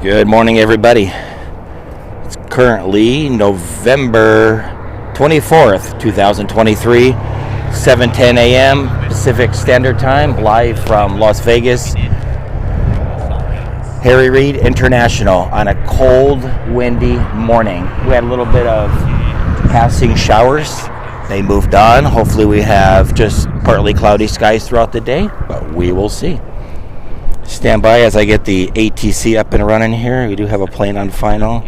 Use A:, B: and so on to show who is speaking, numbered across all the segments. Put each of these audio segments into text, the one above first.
A: Good morning, everybody. It's currently November 24th, 2023, 7:10 a.m. Pacific Standard Time, live from Las Vegas. Reid International on a cold, windy morning. We had a little bit of passing showers. They moved on. Hopefully we have just partly cloudy skies throughout the day, but we will see. Stand by as I get the ATC up and running here. We do have a plane on final.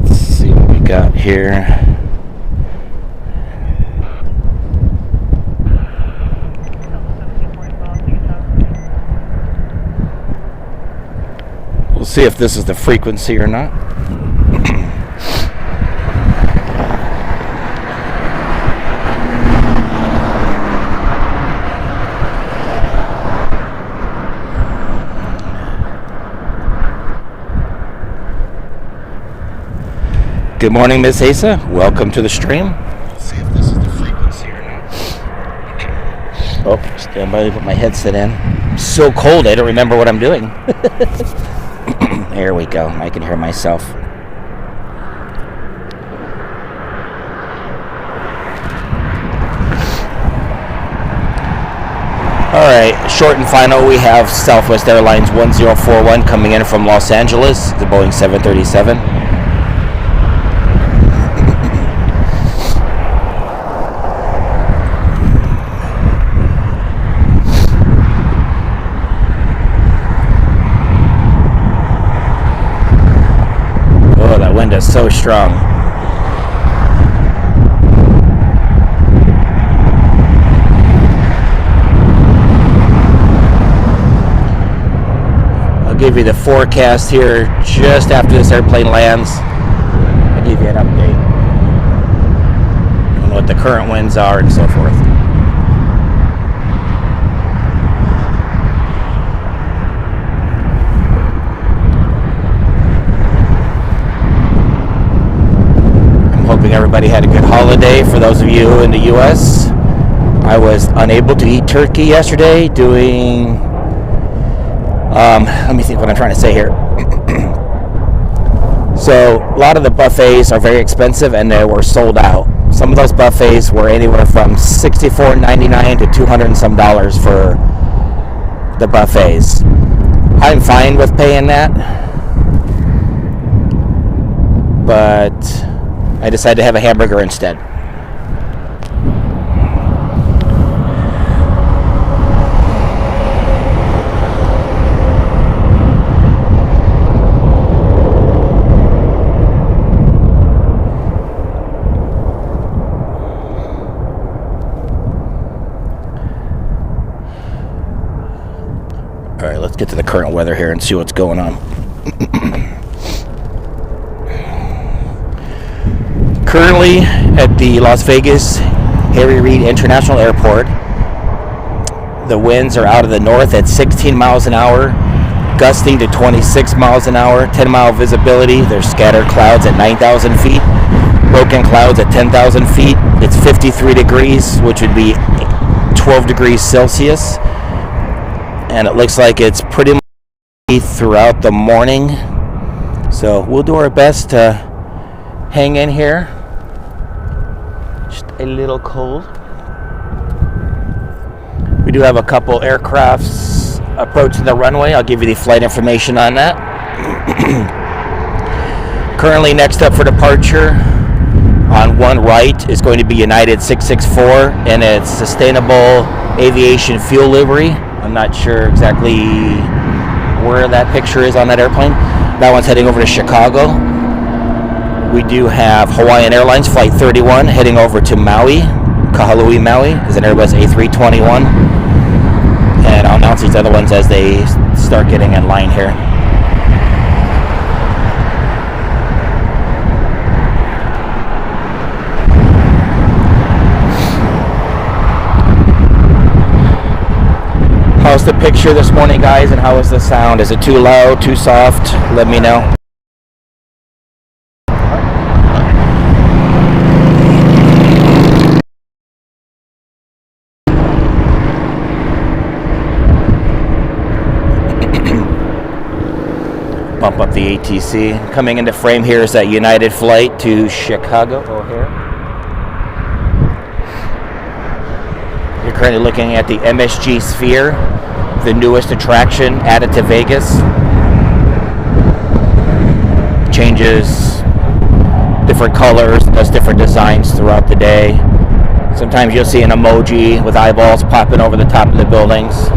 A: Let's see what we got here. We'll see if this is the frequency or not. Good morning, Miss Asa. Welcome to the stream. We'll see if this is the frequency or not. Oh, stand by to put my headset in. I'm so cold, I don't remember what I'm doing. There we go. I can hear myself. All right, short and final, we have Southwest Airlines 1041 coming in from Los Angeles, the Boeing 737. Wind is so strong. I'll give you the forecast here just after this airplane lands. I'll give you an update on what the current winds are and so forth. Hoping everybody had a good holiday. For those of you in the U.S., I was unable to eat turkey yesterday doing, let me think what I'm trying to say here. So a lot of the buffets are very expensive and they were sold out. Some of those buffets were anywhere from $64.99 to $200 and some for the buffets. I'm fine with paying that, but I decided to have a hamburger instead. All right, let's get to the current weather here and see what's going on. Currently at the Las Vegas Reid International Airport, the winds are out of the north at 16 miles an hour, gusting to 26 miles an hour, 10-mile visibility. There's scattered clouds at 9,000 feet, broken clouds at 10,000 feet. It's 53 degrees, which would be 12 degrees Celsius. And it looks like it's pretty much throughout the morning. So we'll do our best to hang in here. Just a little cold. We do have a couple aircrafts approaching the runway. I'll give you the flight information on that. Currently next up for departure on one right is going to be United 664 and its sustainable aviation fuel livery. I'm not sure exactly where that picture is on that airplane. That one's heading over to Chicago. We do have Hawaiian Airlines Flight 31 heading over to Maui. Kahului, Maui is an Airbus A321. And I'll announce these other ones as they start getting in line here. How's the picture this morning, guys, and how is the sound? Is it too loud, too soft? Let me know. Bump up the ATC. Coming into frame here is that United flight to Chicago O'Hare. You're currently looking at the MSG Sphere, the newest attraction added to Vegas. Changes different colors, does different designs throughout the day. Sometimes you'll see an emoji with eyeballs popping over the top of the buildings.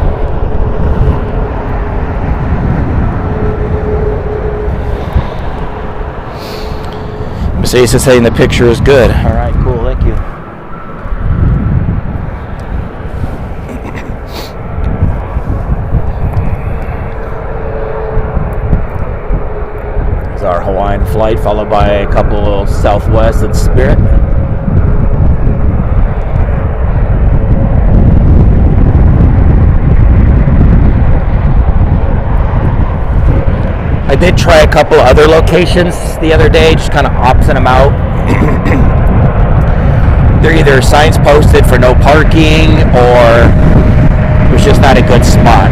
A: Mercedes is saying the picture is good. All right, cool, thank you. This is our Hawaiian flight, followed by a couple Southwest and Spirit. I did try a couple other locations the other day, just kind of opting them out. They're either signs posted for no parking, or it was just not a good spot.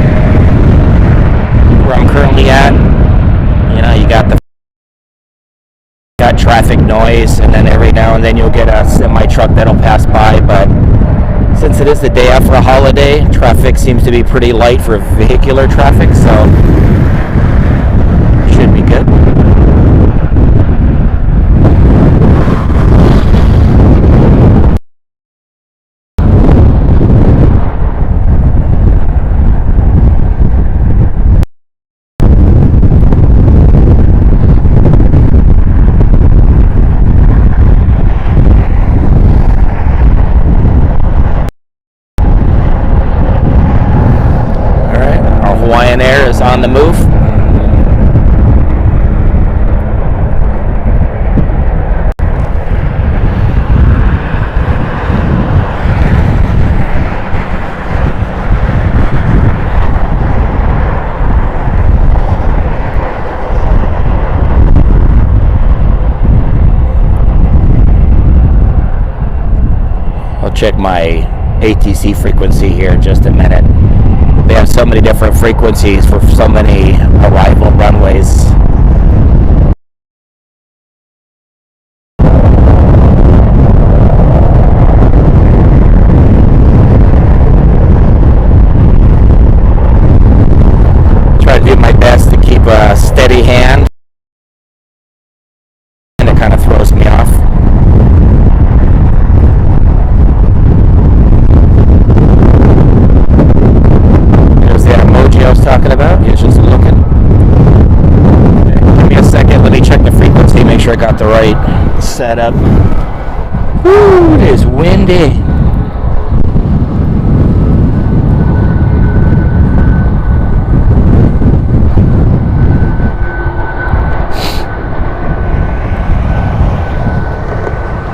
A: Where I'm currently at, you know, you got traffic noise, and then every now and then you'll get a semi-truck that'll pass by, but since it is the day after a holiday, traffic seems to be pretty light for vehicular traffic, so should be good. All right, our Hawaiian Air is on the move. Check my ATC frequency here in just a minute. They have so many different frequencies for so many arrival runways. Try to do my best to keep a steady hand, and it kind of throws me off. Talking about. He's just looking. Okay. Give me a second. Let me check the frequency. Make sure I got the right setup. Woo! It is windy.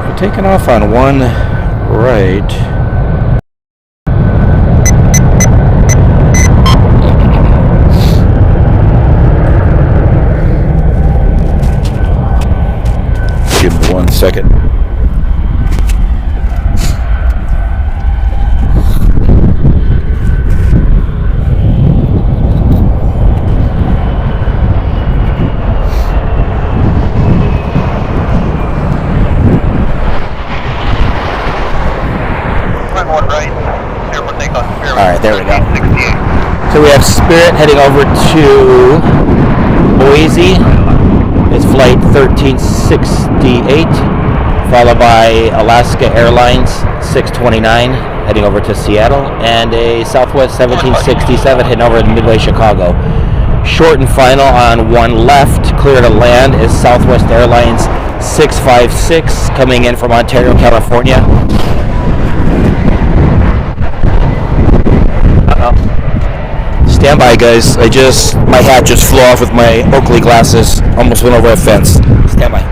A: We're taking off on one right. Give me 1 second. Alright, there we go. So we have Spirit heading over to Boise. It's flight 1368, followed by Alaska Airlines 629 heading over to Seattle, and a Southwest 1767 heading over to Midway, Chicago. Short and final on one left, clear to land, is Southwest Airlines 656 coming in from Ontario, California. Stand by, guys. My hat just flew off with my Oakley glasses. Almost went over a fence. Stand by.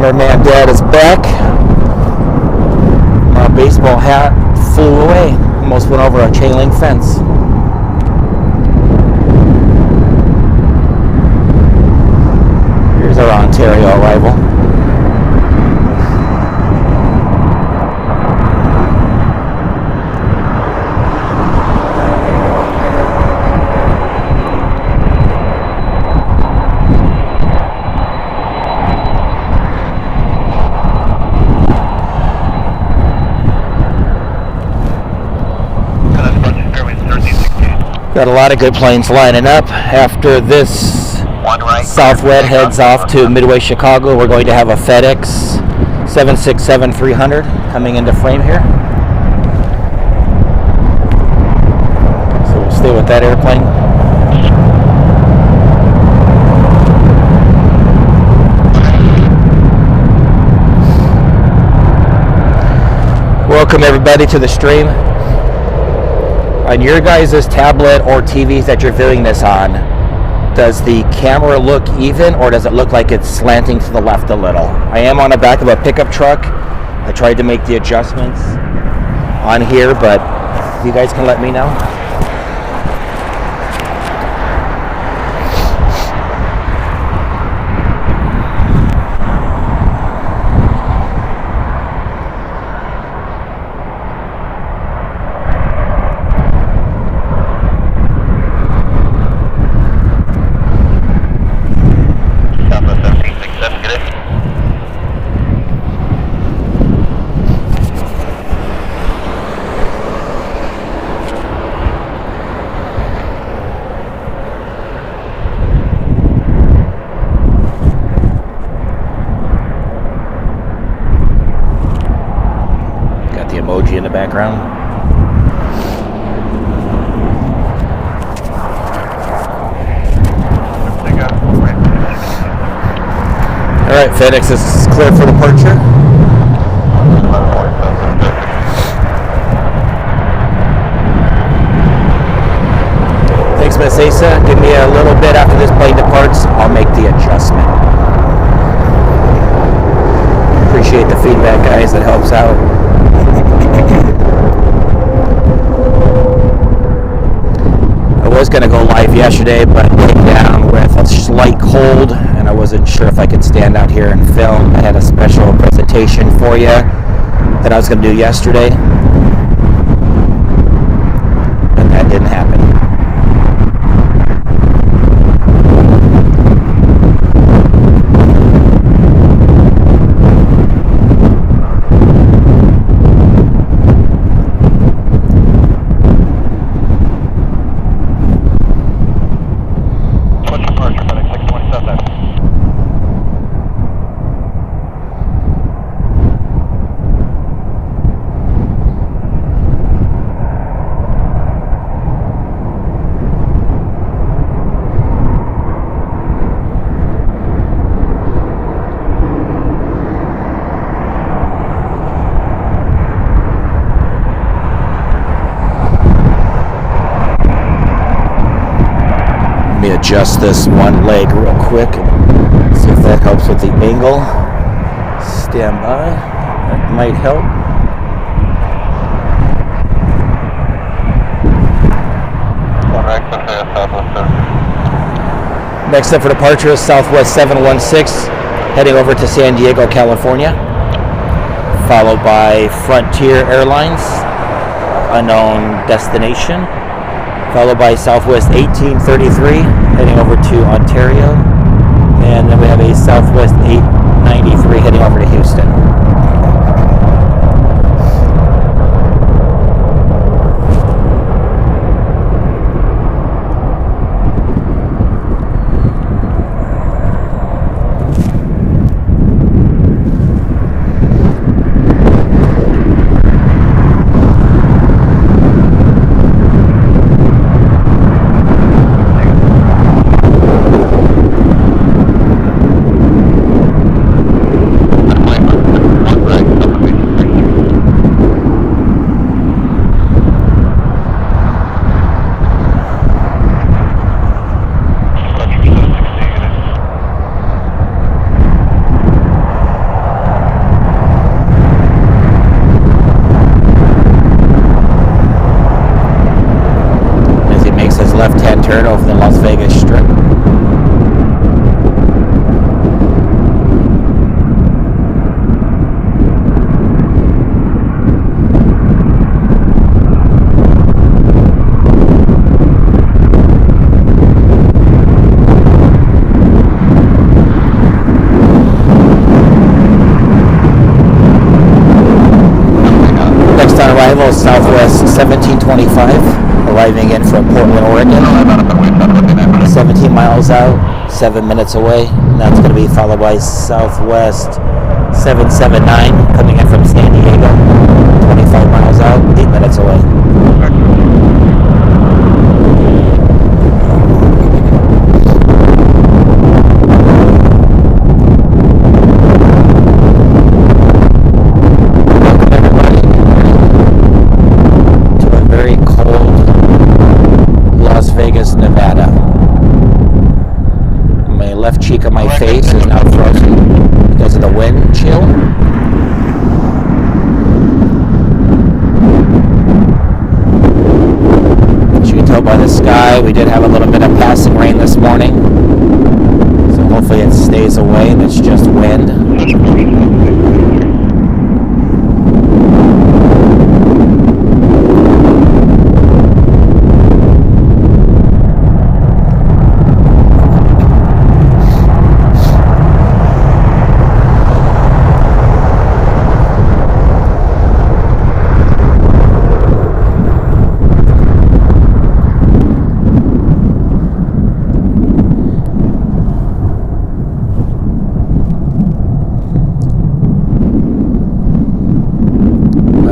A: Cameraman Dad is back. My baseball hat flew away. Almost went over a chain link fence. Here's our Ontario arrival. Got a lot of good planes lining up. After this, Southwest heads off to Midway, Chicago. We're going to have a FedEx 767-300 coming into frame here. So we'll stay with that airplane. Welcome everybody to the stream. On your guys' tablet or TVs that you're viewing this on, does the camera look even or does it look like it's slanting to the left a little? I am on the back of a pickup truck. I tried to make the adjustments on here, but you guys can let me know. Emoji in the background. All right, FedEx is clear for departure. Thanks, Miss Asa. Give me a little bit after this plane departs. I'll make the adjustment. Appreciate the feedback, guys. That helps out. I was going to go live yesterday, but I came down with a slight cold and I wasn't sure if I could stand out here and film. I had a special presentation for you that I was going to do yesterday, but that didn't happen. Adjust this one leg real quick and see if that helps with the angle. Stand by. That might help. Next up for departure is Southwest 716 heading over to San Diego, California, followed by Frontier Airlines, unknown destination, followed by Southwest 1833 heading over to Ontario, and then we have a Southwest 893 heading over to Houston. turn over the Las Vegas Strip. Arrival Southwest 1725, arriving in from Portland, Oregon. 17 miles out, 7 minutes away. And that's going to be followed by Southwest 779, coming in from San Diego. 25 miles out, 8 minutes away. Cheek of my face is now frozen because of the wind chill. As you can tell by the sky, we did have a little bit of passing rain this morning, so hopefully it stays away and it's just wind.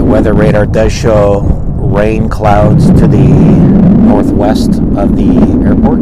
A: Weather radar does show rain clouds to the northwest of the airport.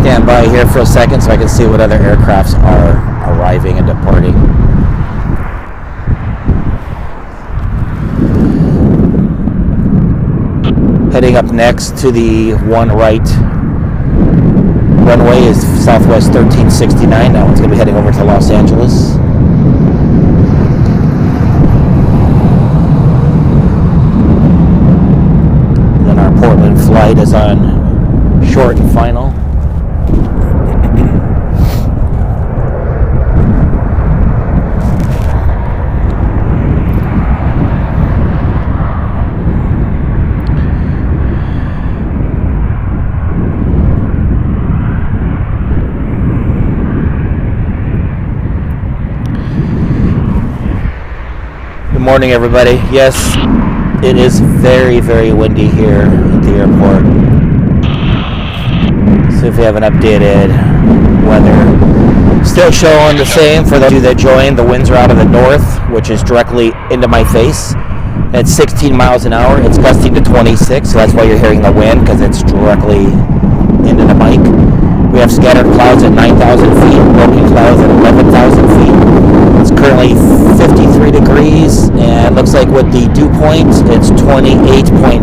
A: Stand by here for a second so I can see what other aircrafts are arriving and departing. Heading up next to the one right runway is Southwest 1369. That one's going to be heading over to Los Angeles. And then our Portland flight is on short and final. Good morning, everybody. Yes, it is very, very windy here at the airport. See if we have an updated weather. Still showing the same for those of you that joined. The winds are out of the north, which is directly into my face. At 16 miles an hour, it's gusting to 26, so that's why you're hearing the wind, because it's directly into the mic. We have scattered clouds at 9,000 feet, broken clouds at 11,000 feet. It's currently 53 degrees, and looks like with the dew point, it's 28.9.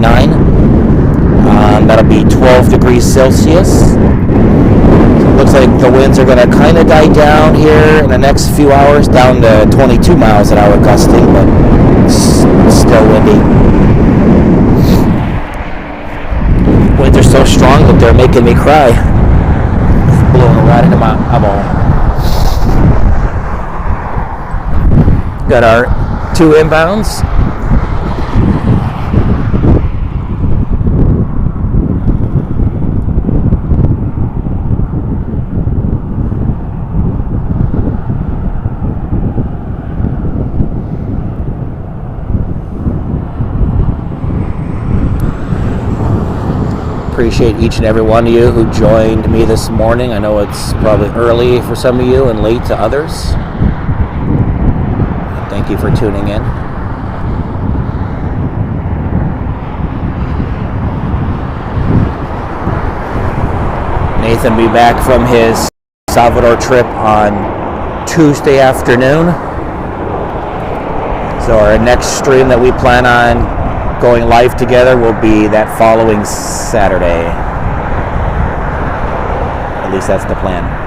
A: That'll be 12 degrees Celsius. So it looks like the winds are going to kind of die down here in the next few hours, down to 22 miles an hour gusting, but it's still windy. Winds are so strong that they're making me cry. It's blowing right into my eyeball. Got our 2 inbounds. Appreciate each and every one of you who joined me this morning. I know it's probably early for some of you and late to others. Thank you for tuning in. Nathan will be back from his Salvador trip on Tuesday afternoon. So our next stream that we plan on going live together will be that following Saturday. At least that's the plan.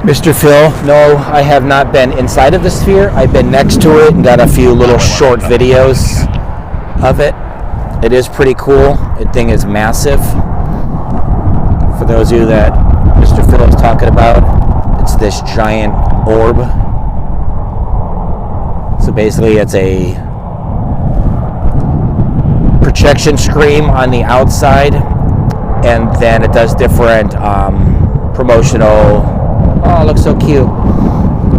A: Mr. Phil, no, I have not been inside of the Sphere. I've been next to it and got a few little short videos of it. It is pretty cool. The thing is massive. For those of you that Mr. Phil is talking about, it's this giant orb. So basically it's a projection screen on the outside, and then it does different promotional. Oh, it looks so cute.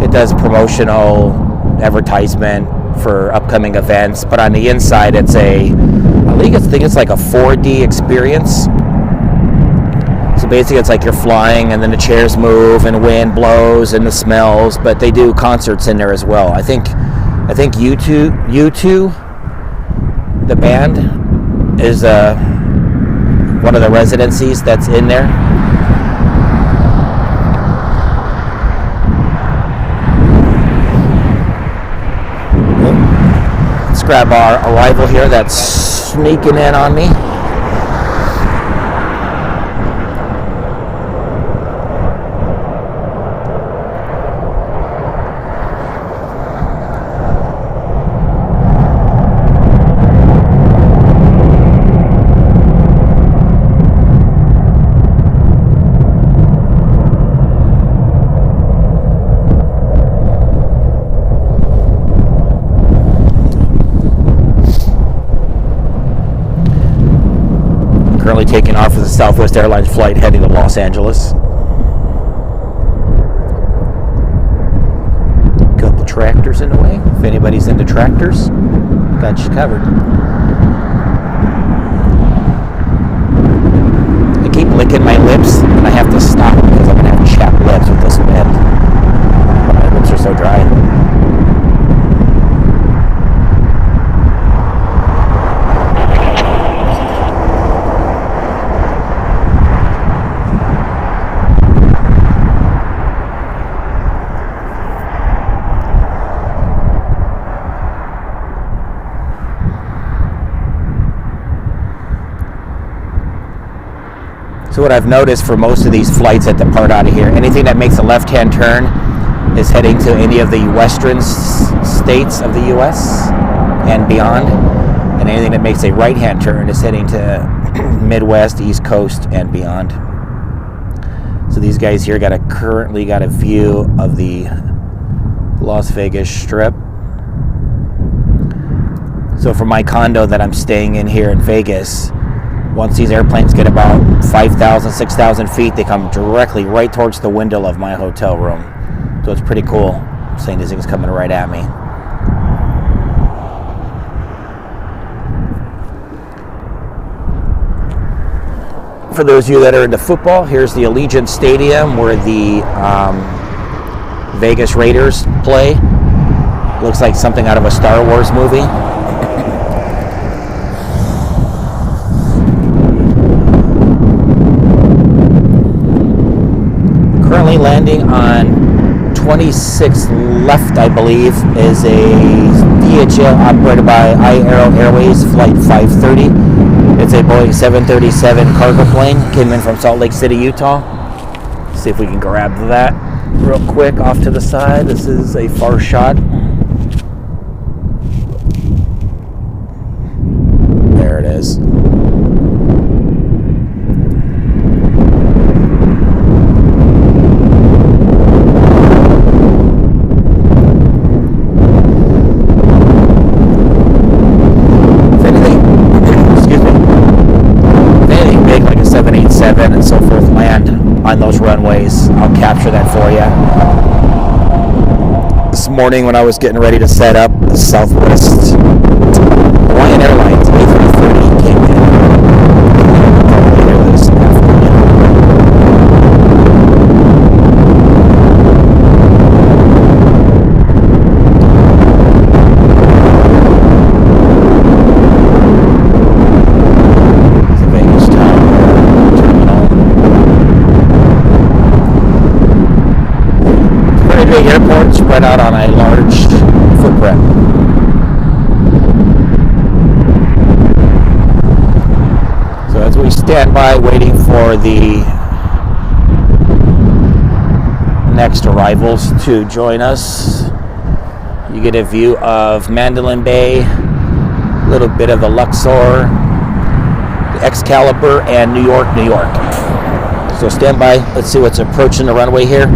A: It does promotional advertisement for upcoming events, but on the inside it's I think it's like a 4D experience. So basically it's like you're flying and then the chairs move and wind blows and the smells, but they do concerts in there as well. I think U2, the band, is one of the residencies that's in there. Grab our arrival here that's sneaking in on me. Currently taking off with a Southwest Airlines flight heading to Los Angeles. Couple tractors in the way. If anybody's into tractors, got you covered. I keep licking my lips and I have to stop because I'm going to have chapped lips with this wind. My lips are so dry. So what I've noticed for most of these flights that depart out of here, anything that makes a left-hand turn is heading to any of the western states of the U.S. and beyond, and anything that makes a right-hand turn is heading to Midwest, East Coast, and beyond. So these guys here currently got a view of the Las Vegas Strip. So for my condo that I'm staying in here in Vegas, once these airplanes get about 5,000, 6,000 feet, they come directly right towards the window of my hotel room. So it's pretty cool. I'm saying these things coming right at me. For those of you that are into football, here's the Allegiant Stadium where the Vegas Raiders play. Looks like something out of a Star Wars movie. Currently landing on 26 left, I believe, is a DHL operated by Aero Airways Flight 530. It's a Boeing 737 cargo plane. Came in from Salt Lake City, Utah. See if we can grab that real quick off to the side. This is a far shot. There it is. on those runways, I'll capture that for you. This morning when I was getting ready to set up, the Southwest Hawaiian Airlines A330 came in later this afternoon. Airport spread out on a large footprint. So as we stand by waiting for the next arrivals to join us, you get a view of Mandalay Bay, a little bit of the Luxor, the Excalibur, and New York, New York. So stand by. Let's see what's approaching the runway here.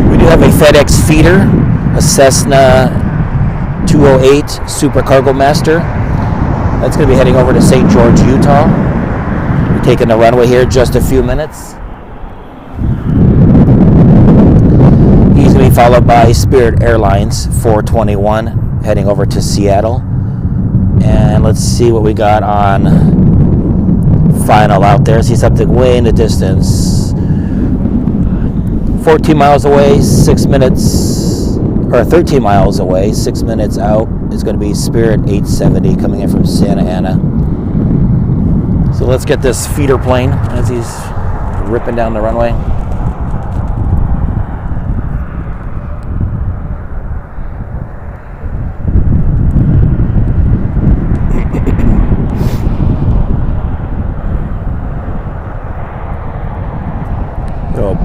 A: We do have a FedEx feeder, a Cessna 208 Super Cargo Master. That's going to be heading over to St. George, Utah. We're taking the runway here in just a few minutes. He's going to be followed by Spirit Airlines 421 heading over to Seattle. And let's see what we got on final out there. See something way in the distance. 14 miles away, 6 minutes, or 13 miles away, 6 minutes out is going to be Spirit 870 coming in from Santa Ana. So let's get this feeder plane as he's ripping down the runway.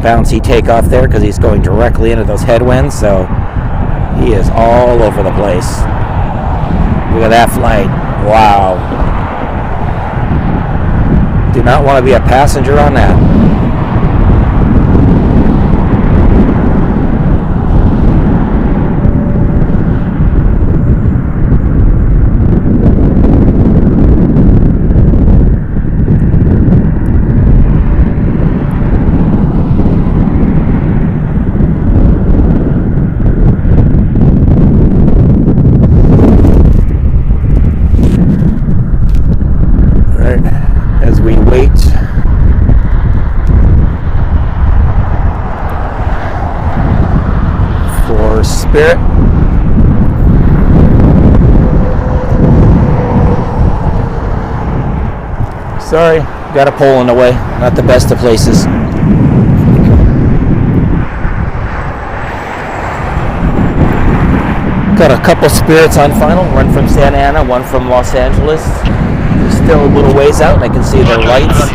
A: Bouncy takeoff there because he's going directly into those headwinds, so he is all over the place. Look at that flight. Wow. Do not want to be a passenger on that. Spirit. Sorry, got a pole in the way. Not the best of places. Got a couple Spirits on final. One from Santa Ana, one from Los Angeles. Still a little ways out, and I can see their lights.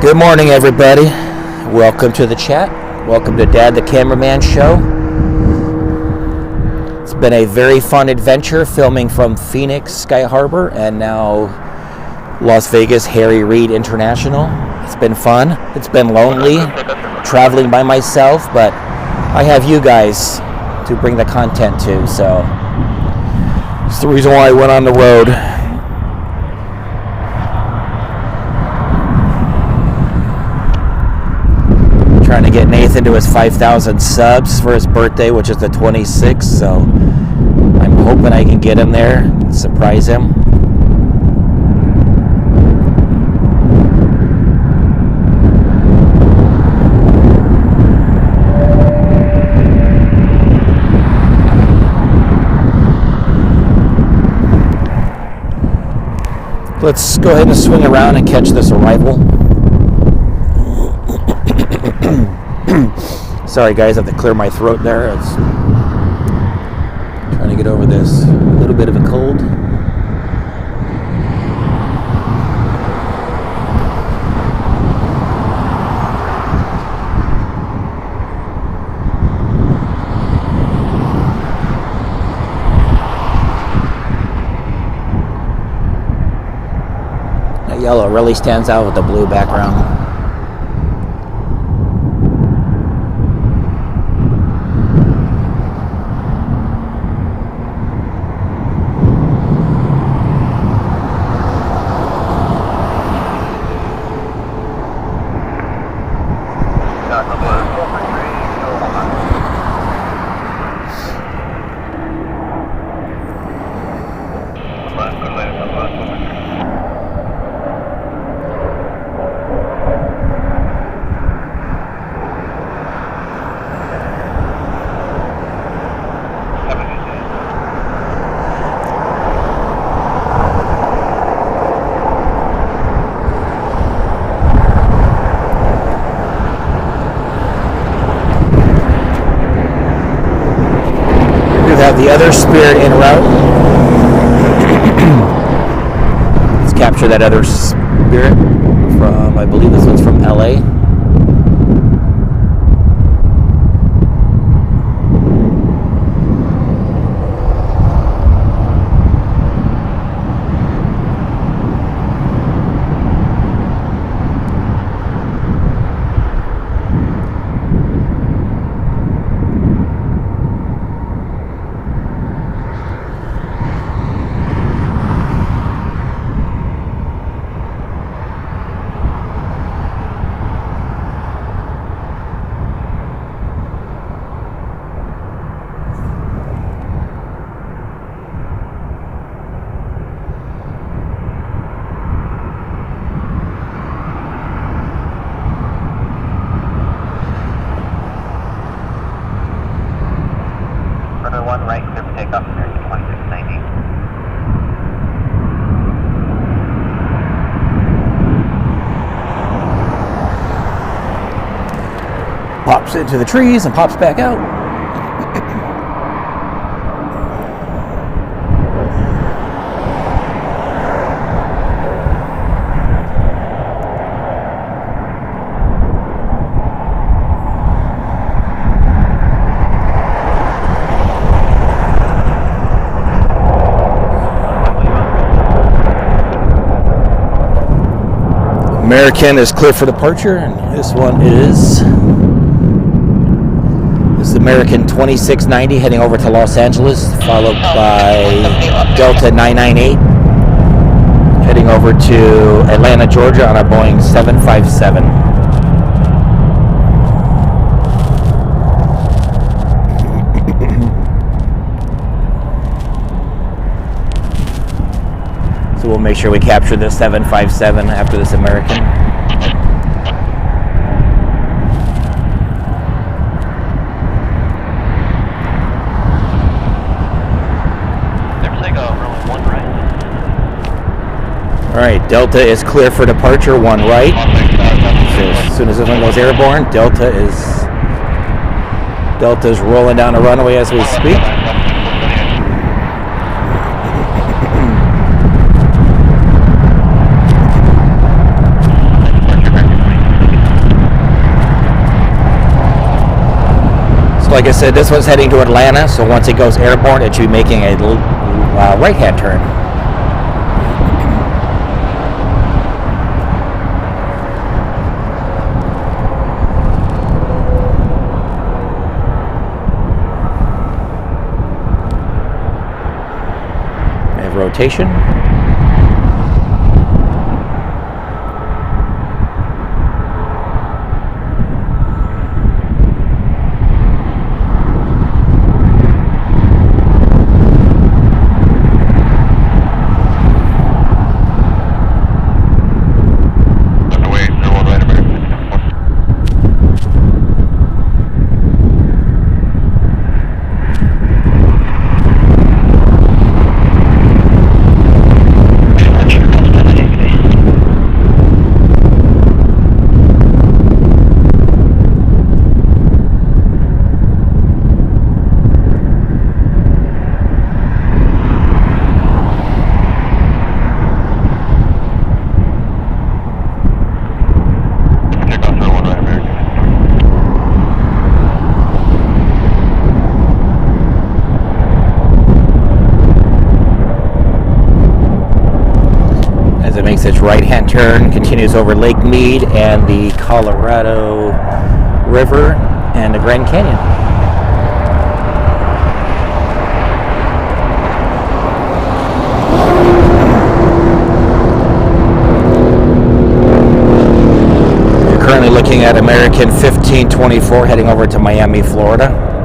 A: Good morning, everybody. Welcome to the chat. Welcome to Dad the Cameraman Show. It's been a very fun adventure filming from Phoenix Sky Harbor and now Las Vegas Harry Reid International. It's been fun. It's been lonely traveling by myself, but I have you guys to bring the content to, so it's the reason why I went on the road. Trying to get Nathan to his 5,000 subs for his birthday, which is the 26th, so I'm hoping I can get him there and surprise him. Let's go ahead and swing around and catch this arrival. Sorry guys, I have to clear my throat there. It's trying to get over this little bit of a cold. yellow really stands out with the blue background. The other Spirit en route. Let's capture that other Spirit from, I believe this one's from LA.
B: One right, clear for takeoff, American 2690.
A: Pops into the trees and pops back out. American is clear for departure, and this one is American 2690 heading over to Los Angeles, followed by Delta 998 heading over to Atlanta, Georgia on a Boeing 757. So we'll make sure we capture the 757 after this American. All right, Delta is clear for departure, one right. So as soon as this one goes airborne, Delta's rolling down the runway as we speak. So like I said, this one's heading to Atlanta, so once it goes airborne, it should be making a right-hand turn. Rotation. makes its right-hand turn, continues over Lake Mead and the Colorado River and the Grand Canyon. We're currently looking at American 1524 heading over to Miami, Florida.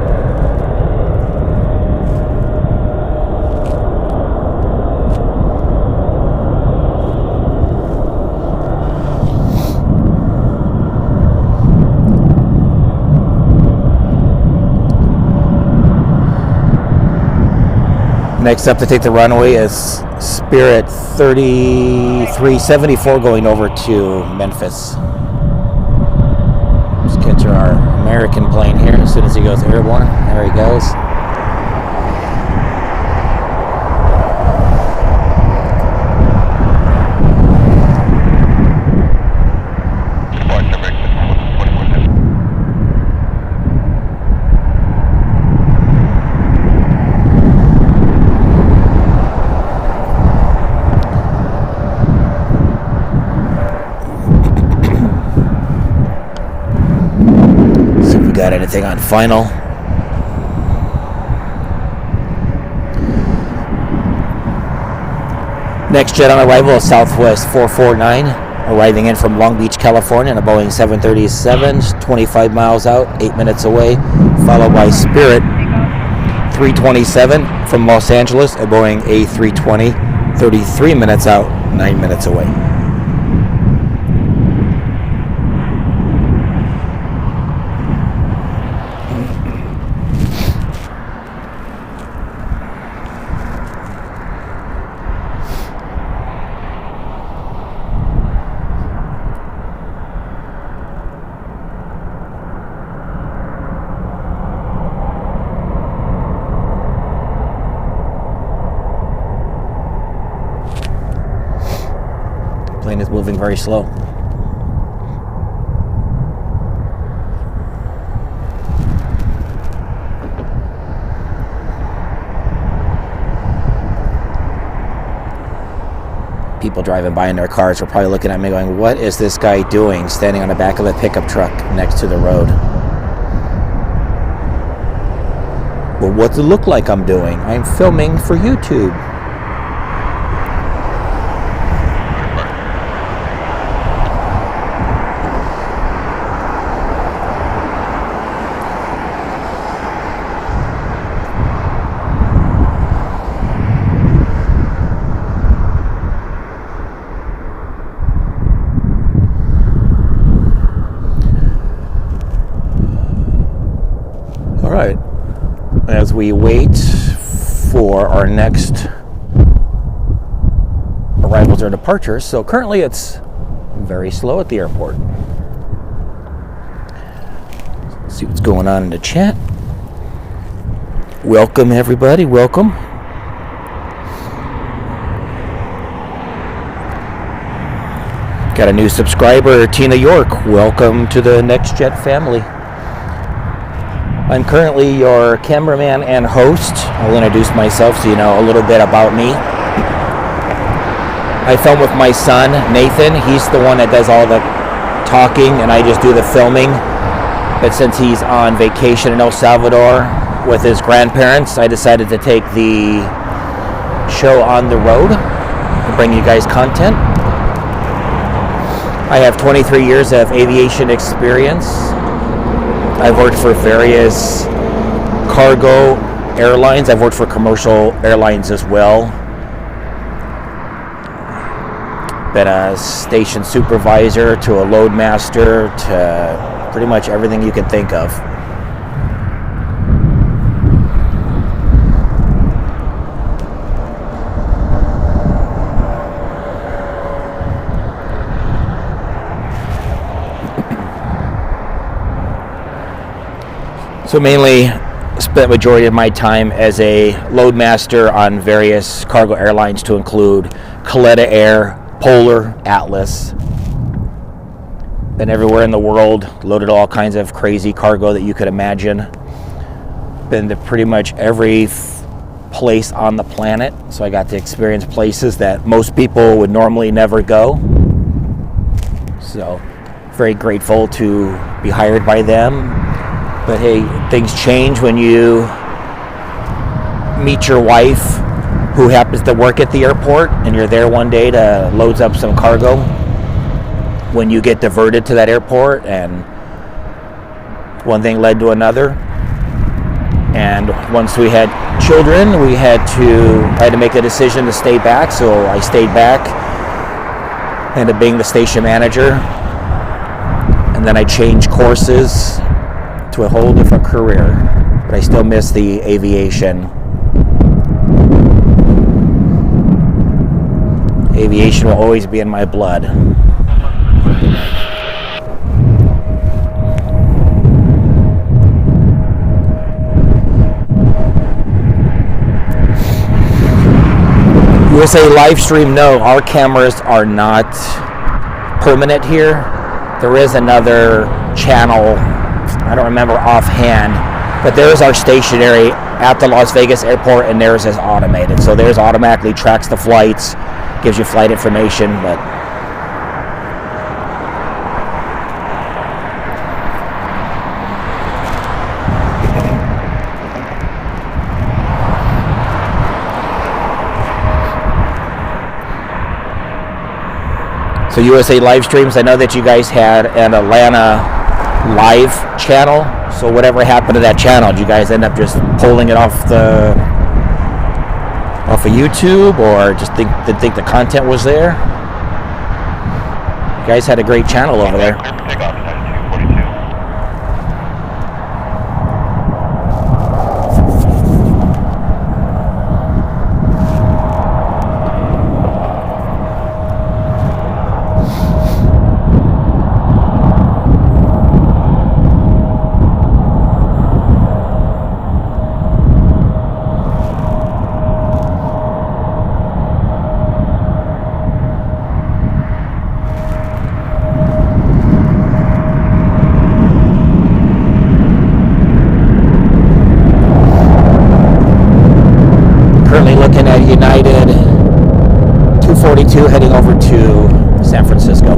A: Next up to take the runway is Spirit 3374 going over to Memphis. Just get to our American plane here as soon as he goes airborne. There he goes. Got anything on final? Next jet on arrival is Southwest 449, arriving in from Long Beach, California, on a Boeing 737, 25 miles out, 8 minutes away, followed by Spirit 327 from Los Angeles, a Boeing A320, 33 minutes out, 9 minutes away. Plane is moving very slow. People driving by in their cars are probably looking at me going, what is this guy doing standing on the back of a pickup truck next to the road? Well, what's it look like I'm doing? I'm filming for YouTube. Alright, as we wait for our next arrivals or departures, so currently it's very slow at the airport. Let's see what's going on in the chat. Welcome everybody, welcome. Got a new subscriber, Tina York. Welcome to the NextJet family. I'm currently your cameraman and host. I'll introduce myself so you know a little bit about me. I film with my son, Nathan. He's the one that does all the talking and I just do the filming. But since he's on vacation in El Salvador with his grandparents, I decided to take the show on the road and bring you guys content. I have 23 years of aviation experience. I've worked for various cargo airlines. I've worked for commercial airlines as well. Been a station supervisor to a load master to pretty much everything you can think of. So mainly spent majority of my time as a load master on various cargo airlines to include Coletta Air, Polar, Atlas. Been everywhere in the world, loaded all kinds of crazy cargo that you could imagine. Been to pretty much every place on the planet. So I got to experience places that most people would normally never go. So very grateful to be hired by them. But hey, things change when you meet your wife who happens to work at the airport, and you're there one day to load up some cargo. When you get diverted to that airport, and one thing led to another. And once we had children, I had to make a decision to stay back, so I stayed back, ended up being the station manager, and then I changed courses to a whole different career, but I still miss the aviation. Aviation will always be in my blood. USA Livestream, no, our cameras are not permanent here. There is another channel, I don't remember offhand, but theirs are stationary at the Las Vegas airport, and theirs is automated. So theirs automatically tracks the flights, gives you flight information, but so USA live streams, I know that you guys had an Atlanta live channel. So whatever happened to that channel? Did you guys end up just pulling it off of YouTube, or just didn't think the content was there? You guys had a great channel over there. Looking at United 242 heading over to San Francisco.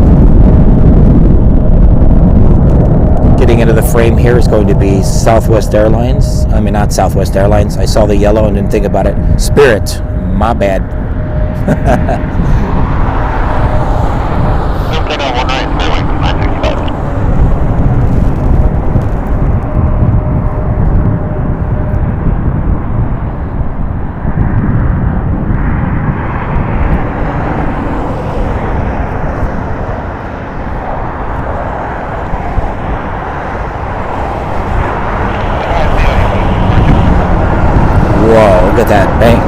A: Getting into the frame here is going to be Southwest Airlines. I mean, not Southwest Airlines. I saw the yellow and didn't think about it. Spirit. My bad. Whoa, look at that bank.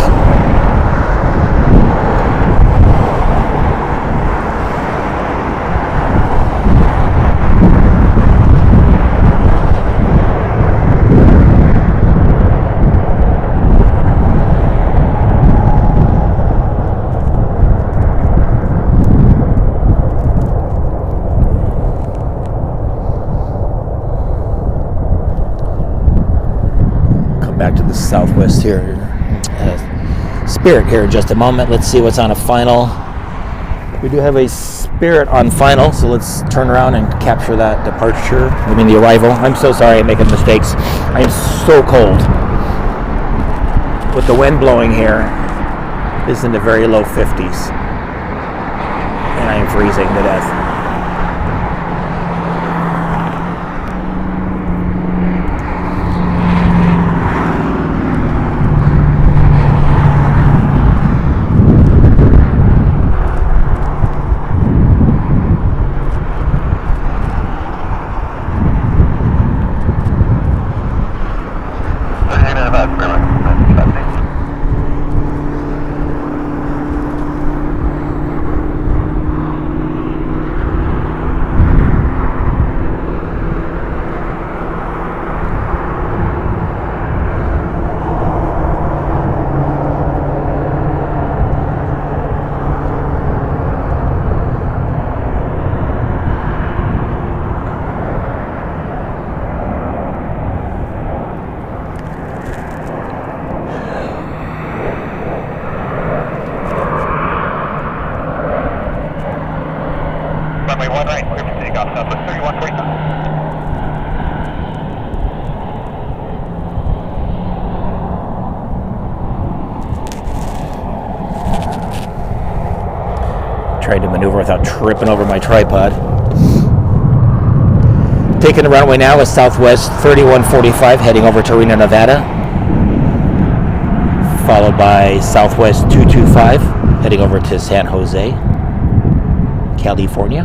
A: Back to the Southwest here, Spirit here in just a moment. Let's see what's on a final. We do have a Spirit on final, so let's turn around and capture that departure. I mean the arrival. I'm so sorry I'm making mistakes. I am so cold. With the wind blowing here, it's in the very low 50s. And I am freezing to death. trying to maneuver without tripping over my tripod. Taking the runway now is Southwest 3145, heading over to Reno, Nevada. Followed by Southwest 225, heading over to San Jose, California.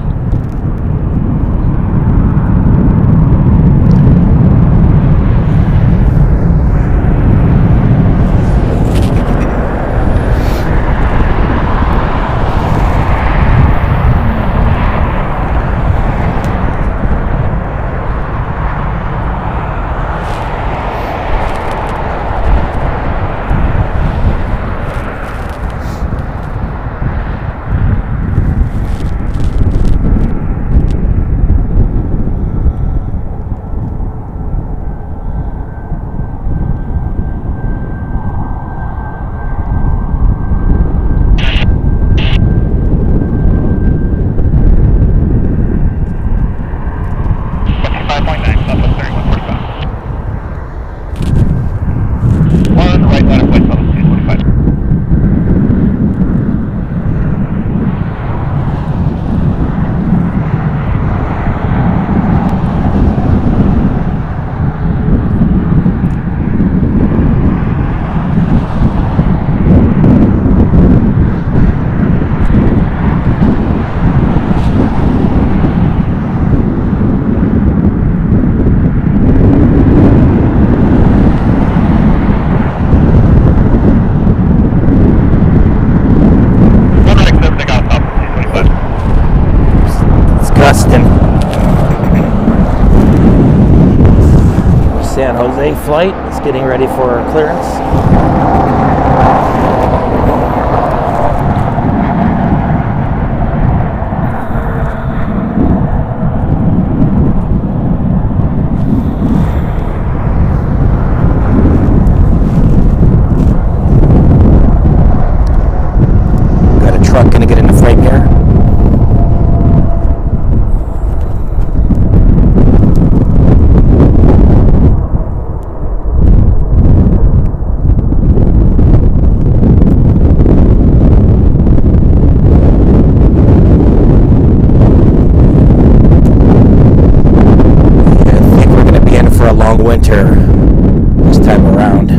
A: San Jose flight is getting ready for clearance. Got a truck gonna get into frame here. Winter this time around.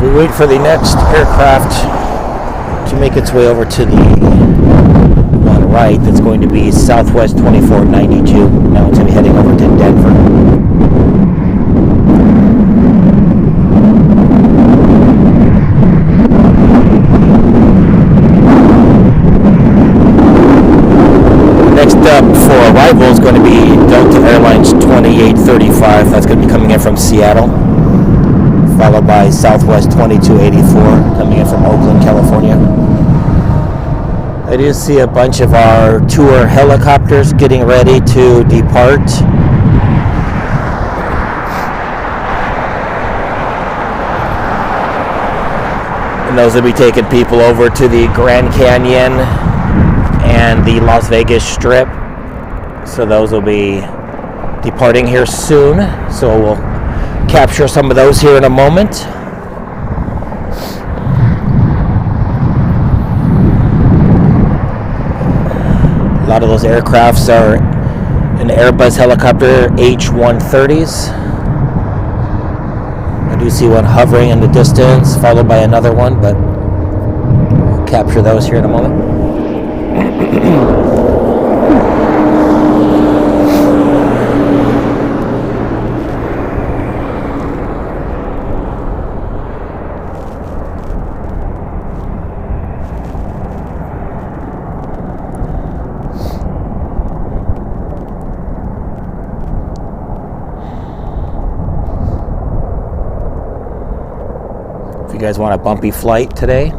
A: We wait for the next aircraft to make its way over to the one right. That's going to be Southwest 2492. Now it's going to be heading over to Denver. Next up for arrival is going to be Delta Airlines 2835. That's going to be coming in from Seattle. Followed by Southwest 2284 coming in from Oakland, California. I do see a bunch of our tour helicopters getting ready to depart. And those will be taking people over to the Grand Canyon and the Las Vegas Strip. So those will be departing here soon. So we'll capture some of those here in a moment. A lot of those aircrafts are an Airbus helicopter H-130s. I do see one hovering in the distance, followed by another one, but we'll capture those here in a moment. you guys want a bumpy flight today.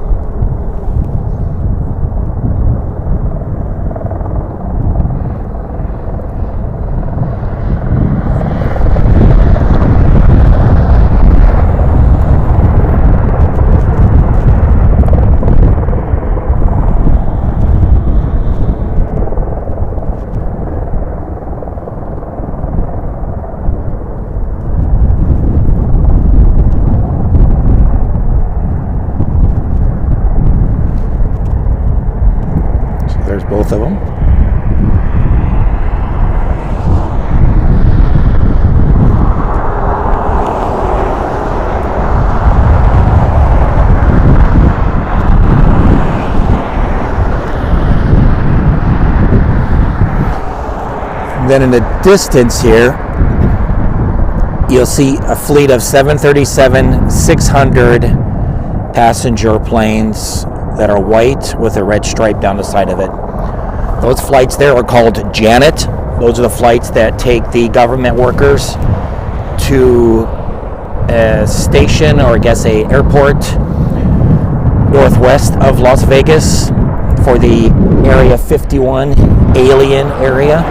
A: There's both of them. Then in the distance here, you'll see a fleet of 737-600 passenger planes that are white with a red stripe down the side of it. Those flights there are called Janet. Those are the flights that take the government workers to a station, or I guess a airport northwest of Las Vegas for the Area 51 alien area.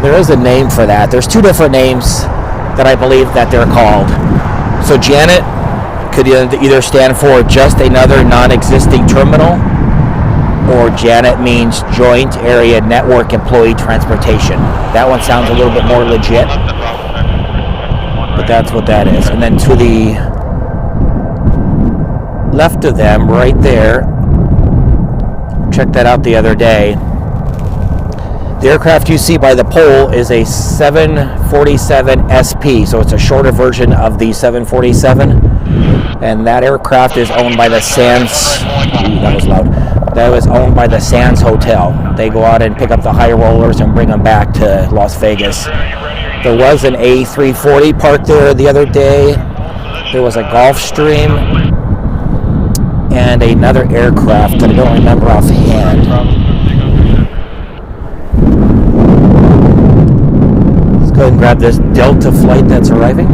A: There is a name for that. There's two different names that I believe that they're called. So Janet could either stand for just another non-existing terminal, or Janet means Joint Area Network Employee Transportation. That one sounds a little bit more legit, but that's what that is. And then to the left of them, right there, checked that out the other day. The aircraft you see by the pole is a 747 SP, so it's a shorter version of the 747, and that aircraft is owned by the Sands. That was loud. That was owned by the Sands Hotel. They go out and pick up the high rollers and bring them back to Las Vegas. There was an A340 parked there the other day. There was a Gulfstream and another aircraft that I don't remember offhand. Go ahead and grab this Delta flight that's arriving.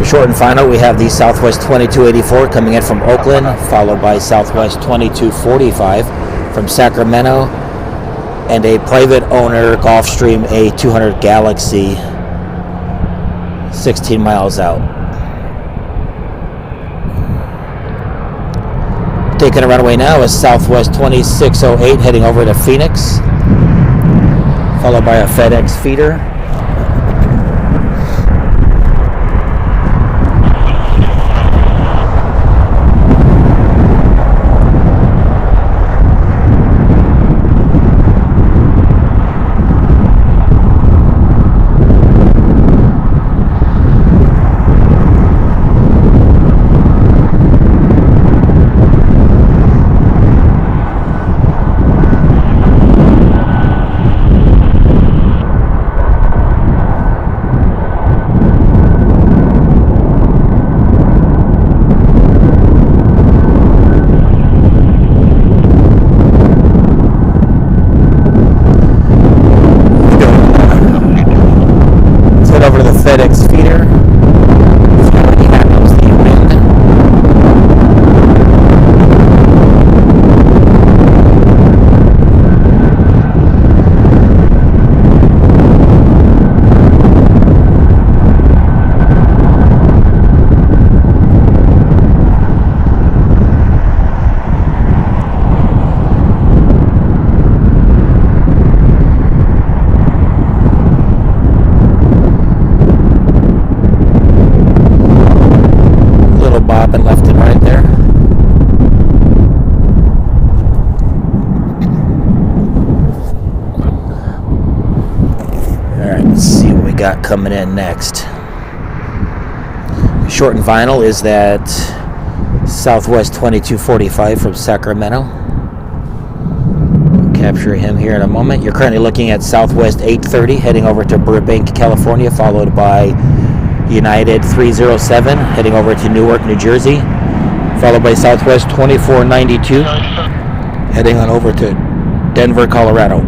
A: Short and final, we have the Southwest 2284 coming in from Oakland, followed by Southwest 2245 from Sacramento, and a private owner Gulfstream A200 Galaxy 16 miles out. Taking a runway now is Southwest 2608 heading over to Phoenix, followed by a FedEx feeder. got coming in next? Short and final is that Southwest 2245 from Sacramento. We'll capture him here in a moment. You're currently looking at Southwest 830 heading over to Burbank, California, followed by United 307 heading over to Newark, New Jersey, followed by Southwest 2492 heading on over to Denver, Colorado.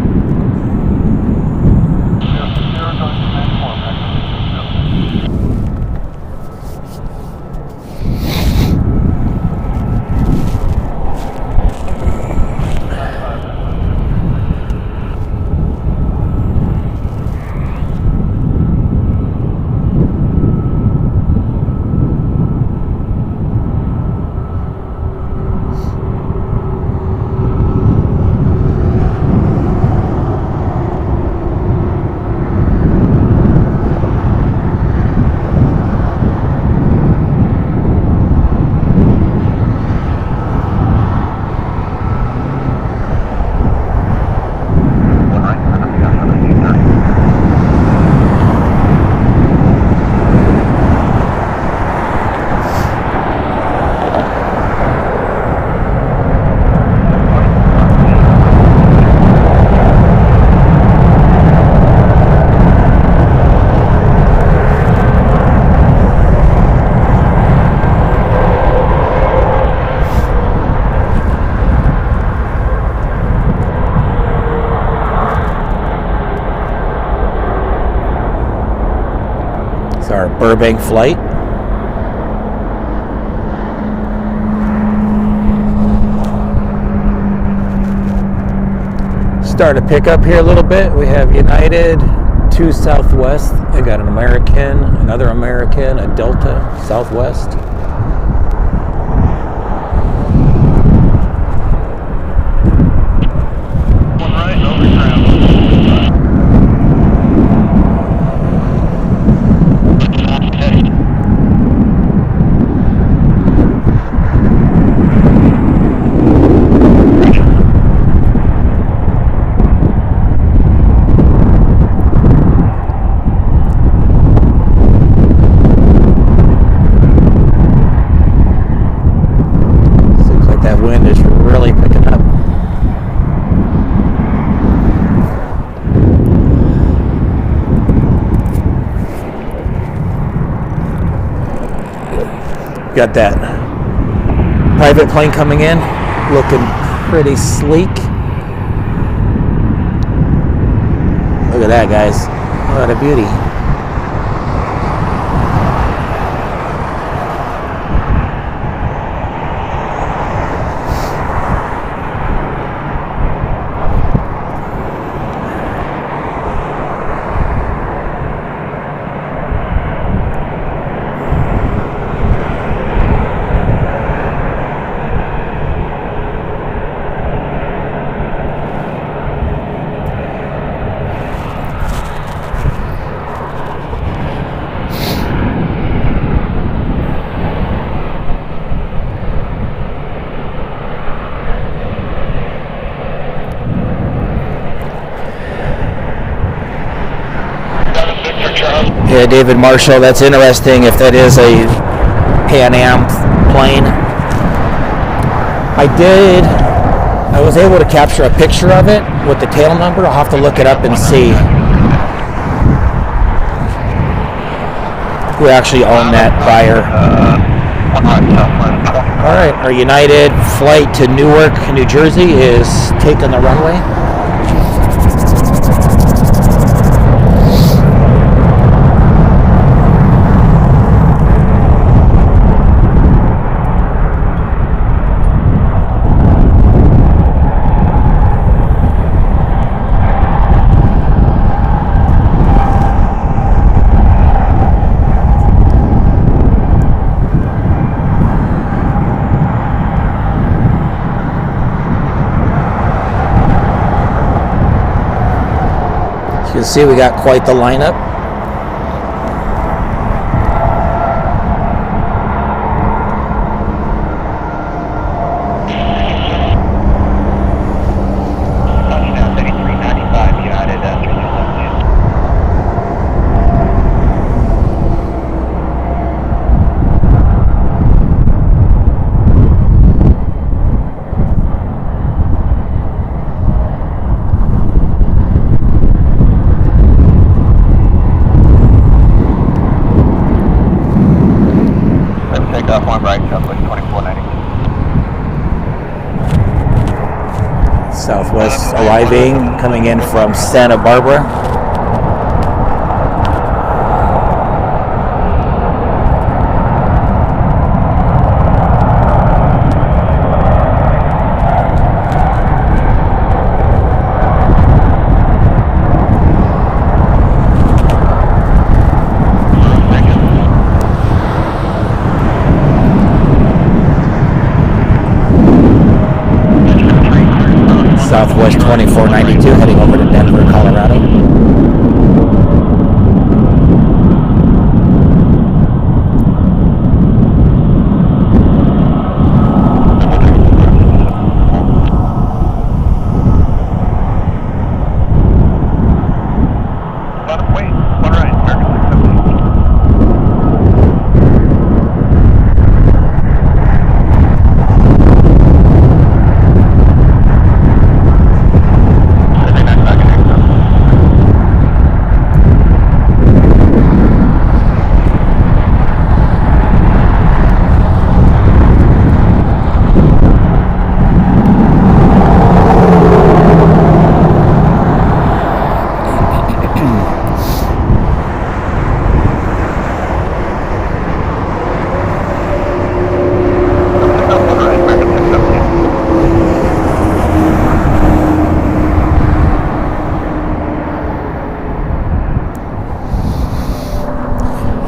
A: Our Burbank flight. Start to pick up here a little bit. We have United, 2 Southwest. I got an American, another American, a Delta, Southwest.
B: One right, overground.
A: Got that private plane coming in, looking pretty sleek. Look at that, guys. What a beauty. Yeah, David Marshall, that's interesting if that is a Pan Am plane. I was able to capture a picture of it with the tail number. I'll have to look it up and see who actually owned that buyer. Alright, our United flight to Newark, New Jersey is taking the runway. You can see we got quite the lineup. arriving, coming in from Santa Barbara. Southwest 2492 heading over to Denver, Colorado.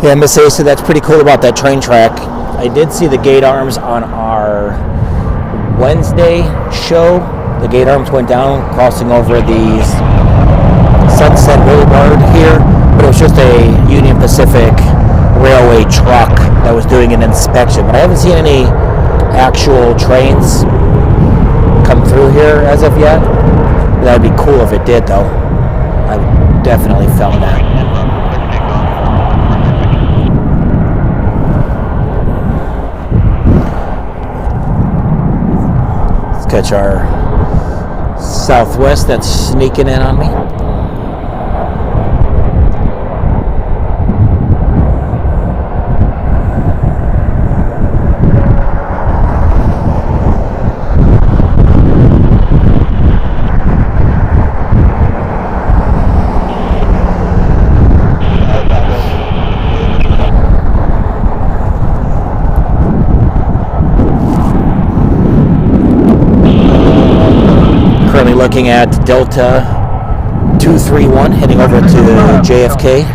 A: Yeah, Miss A said that's pretty cool about that train track. I did see the gate arms on our Wednesday show. The gate arms went down, crossing over the Sunset Boulevard here, but it was just a Union Pacific Railway truck that was doing an inspection. But I haven't seen any actual trains come through here as of yet. That'd be cool if it did, though. I would definitely film that. Catch our Southwest that's sneaking in on me. Looking at Delta 231 heading over to JFK,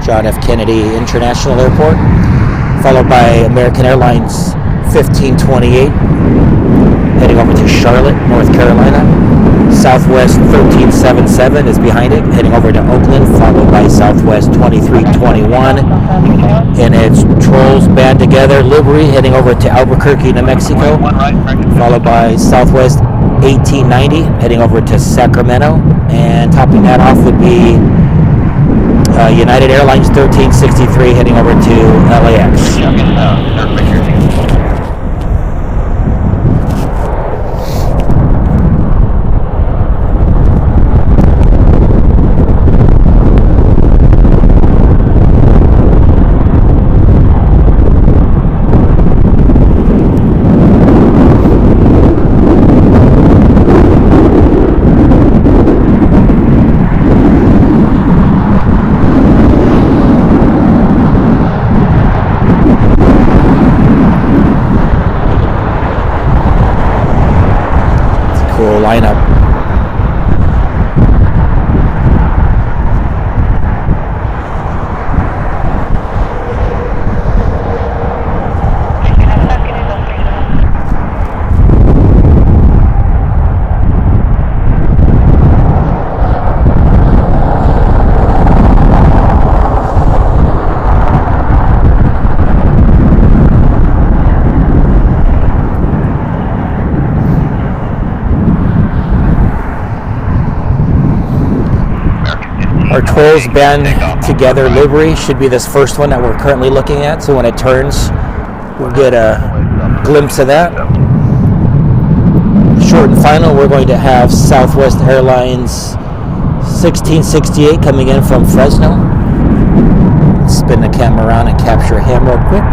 A: John F. Kennedy International Airport, followed by American Airlines 1528 heading over to Charlotte, North Carolina. Southwest 1377 is behind it, heading over to Oakland, followed by Southwest 2321 in its Trolls Band Together livery heading over to Albuquerque, New Mexico, followed by Southwest 1890 heading over to Sacramento, and topping that off would be United Airlines 1363 heading over to LAX. Lineup. Our Trolls Band Together livery should be this first one that we're currently looking at, so when it turns, we'll get a glimpse of that. Short and final, we're going to have Southwest Airlines 1668 coming in from Fresno. Spin the camera around and capture him real quick.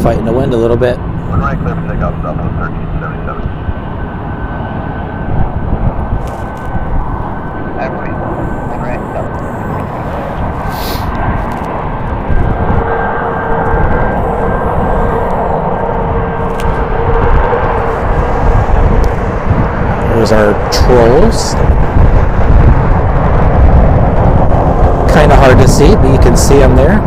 A: Just fighting the wind a little bit.
B: One right, clear for takeoff, Southwest 1377. Airway, one right,
A: There's our trolls. Kind of hard to see, but you can see them there.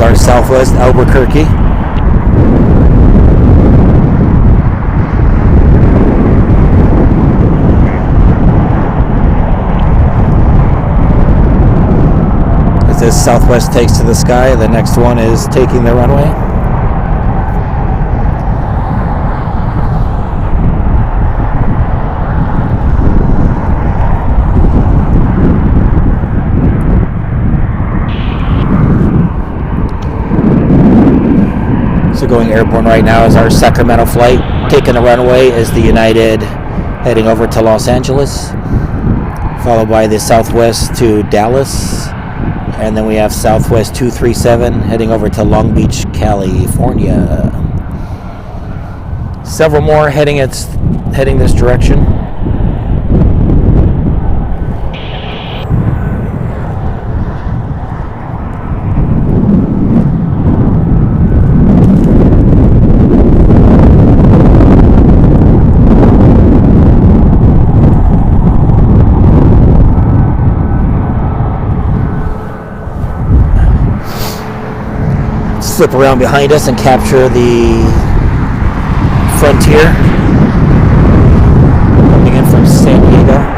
A: Our Southwest Albuquerque. As this Southwest takes to the sky, the next one is taking the runway. So going airborne right now is our Sacramento flight. Taking the runway is the United heading over to Los Angeles, followed by the Southwest to Dallas, and then we have Southwest 237 heading over to Long Beach, California. Several more heading this direction. Slip around behind us and capture the Frontier coming in from San Diego.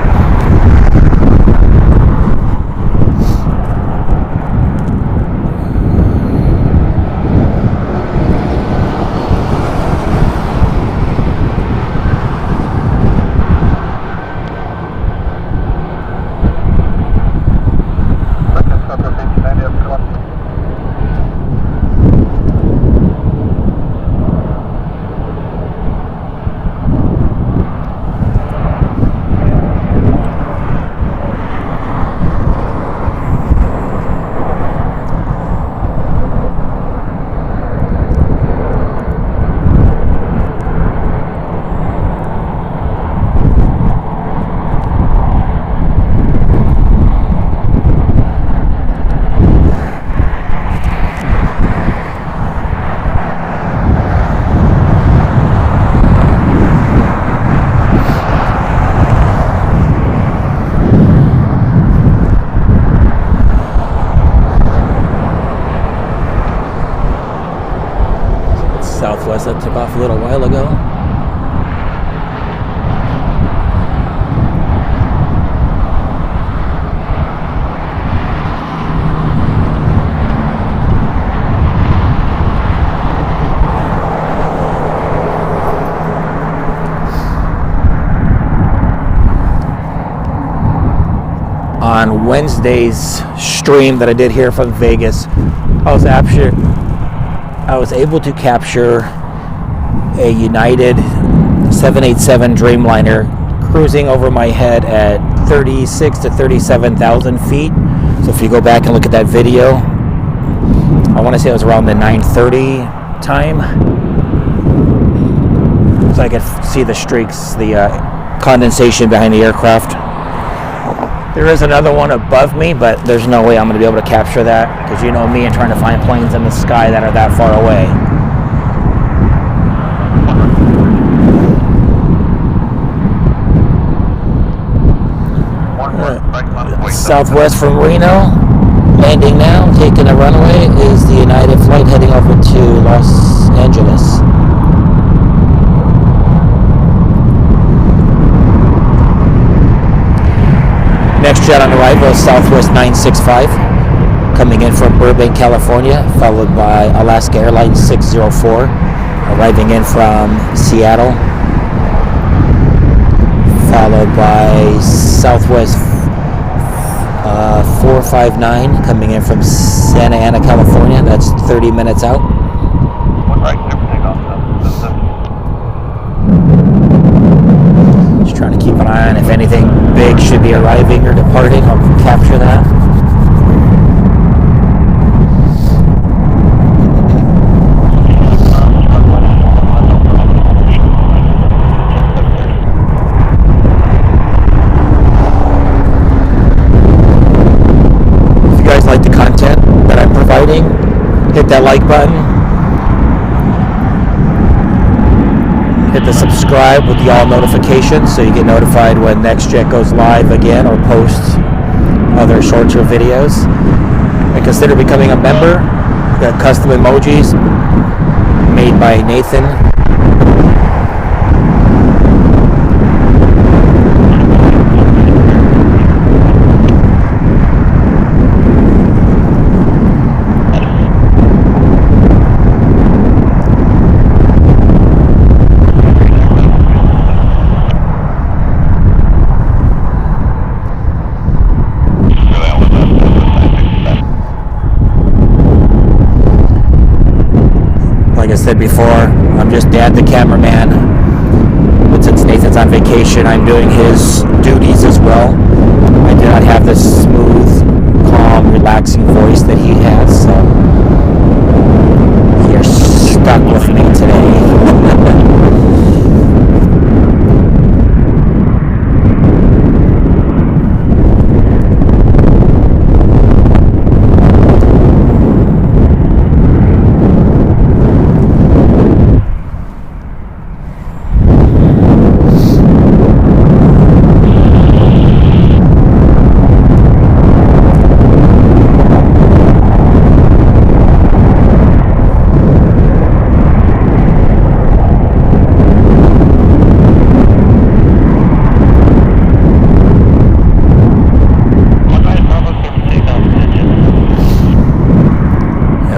A: Southwest that took off a little while ago. On Wednesday's stream that I did here from Vegas, I was able to capture a United 787 Dreamliner cruising over my head at 36 to 37,000 feet. So if you go back and look at that video, I want to say it was around the 9:30 time. So I could see the streaks, the condensation behind the aircraft. There is another one above me, but there's no way I'm going to be able to capture that, because you know me and trying to find planes in the sky that are that far away. Southwest from Reno, landing now, taking a runway, is the United flight heading over to Los Angeles. Next jet on arrival is Southwest 965, coming in from Burbank, California, followed by Alaska Airlines 604, arriving in from Seattle, followed by Southwest 459, coming in from Santa Ana, California. That's 30 minutes out. Just trying to keep an eye on if anything big should be arriving or departing. I'll capture that. Hit that like button, hit the subscribe with the all notifications so you get notified when next jet goes live again or posts other shorter videos. And consider becoming a member. We got custom emojis made by Nathan. Like I said before, I'm just Dad the cameraman, but since Nathan's on vacation, I'm doing his duties as well. I do not have the smooth, calm, relaxing voice that he has, so you're stuck with me today.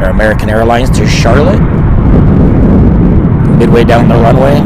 A: American Airlines to Charlotte, midway down the runway.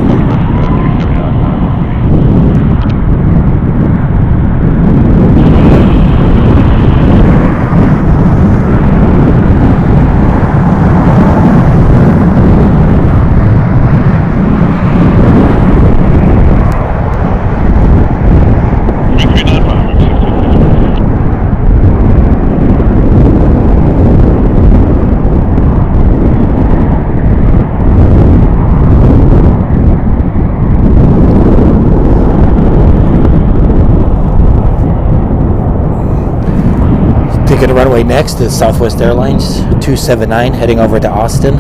A: Taking a runway next is Southwest Airlines 279, heading over to Austin.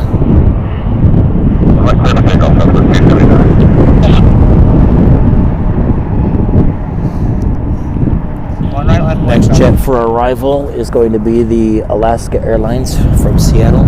A: Next jet for arrival is going to be the Alaska Airlines from Seattle.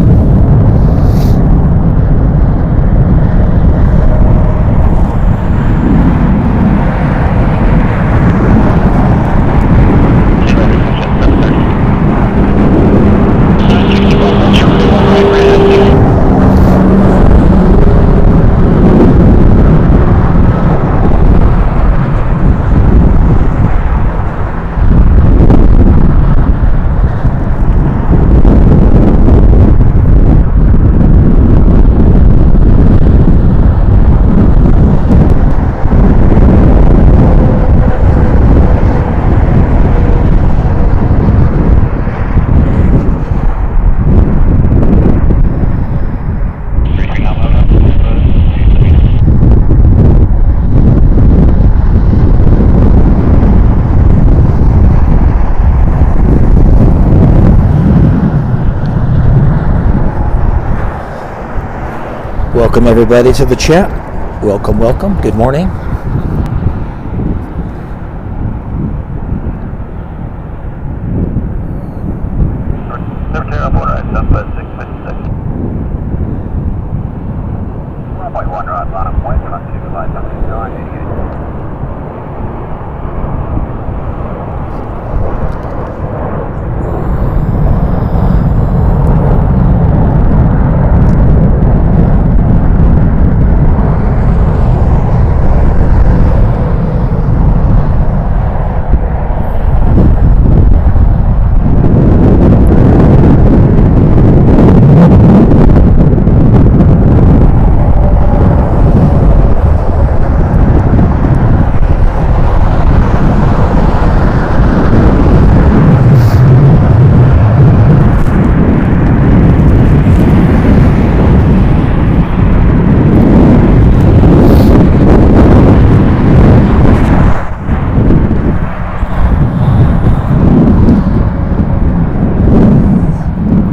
A: Welcome everybody to the chat. Welcome, welcome. Good morning.
B: Secretary on board, right, Southwest 656. 1.1 rod, bottom point, front 2, flight number 988.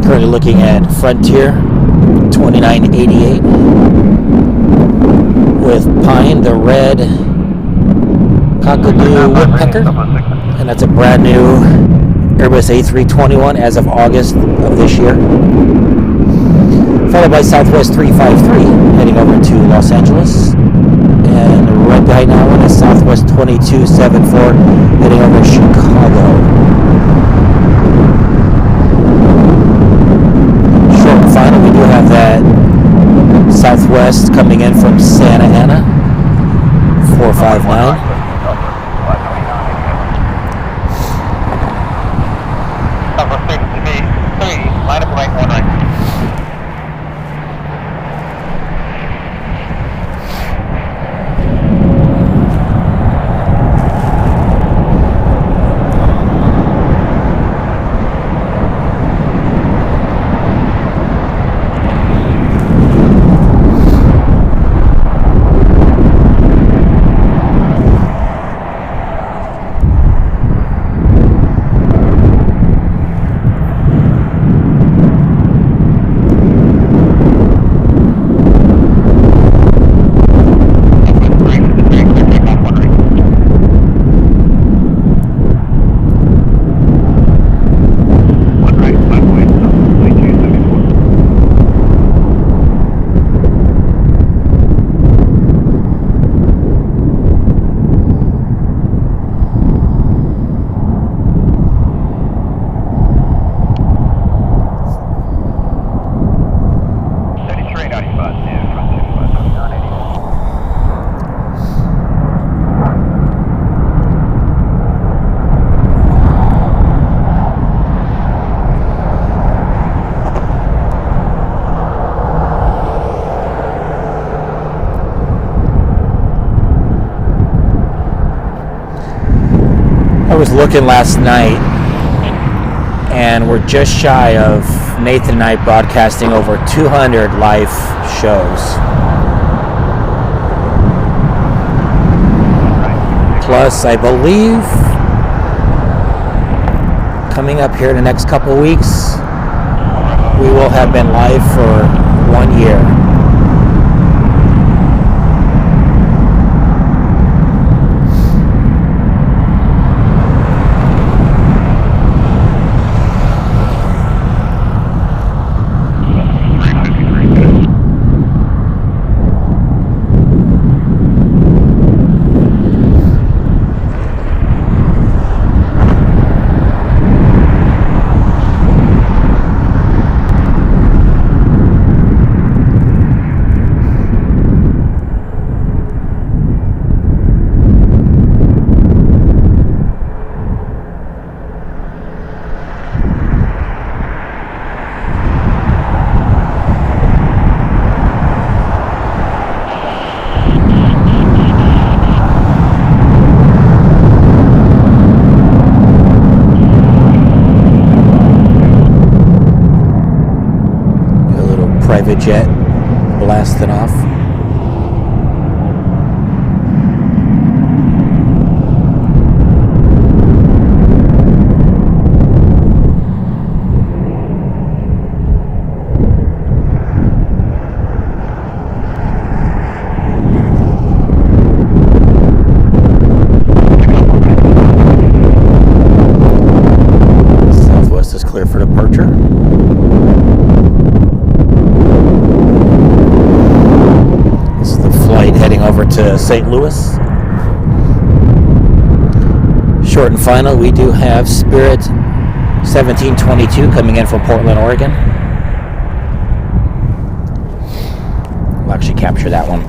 A: Currently looking at Frontier 2988 with Pine, the red cockadoo woodpecker, and that's a brand new Airbus A321 as of August of this year. Followed by Southwest 353 heading over to Los Angeles, and right behind that one is Southwest 2274 heading over to Chicago. Final, we do have that Southwest coming in from Santa Ana, 459.
B: Southwest 3, line up right, 1 right.
A: I was looking last night, and we're just shy of Nathan and I broadcasting over 200 live shows. Plus, I believe, coming up here in the next couple weeks, we will have been live for 1 year. Private jet blasting off. to St. Louis. Short and final, we do have Spirit 1722 coming in from Portland, Oregon. We'll actually capture that one.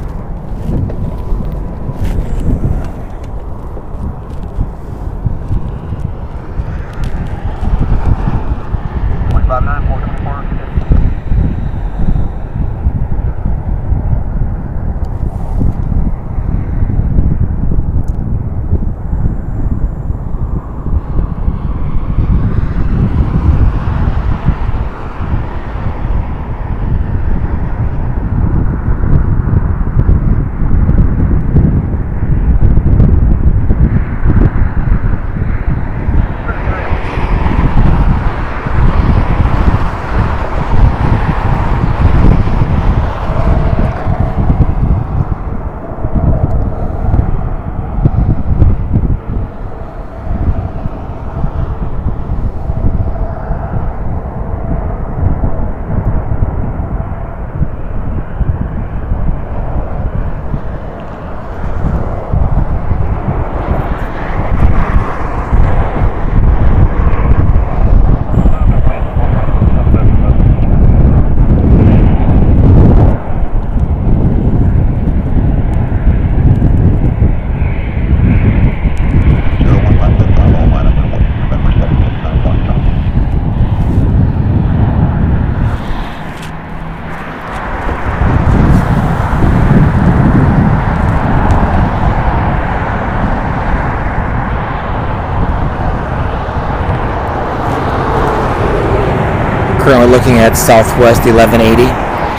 A: Currently looking at Southwest 1180,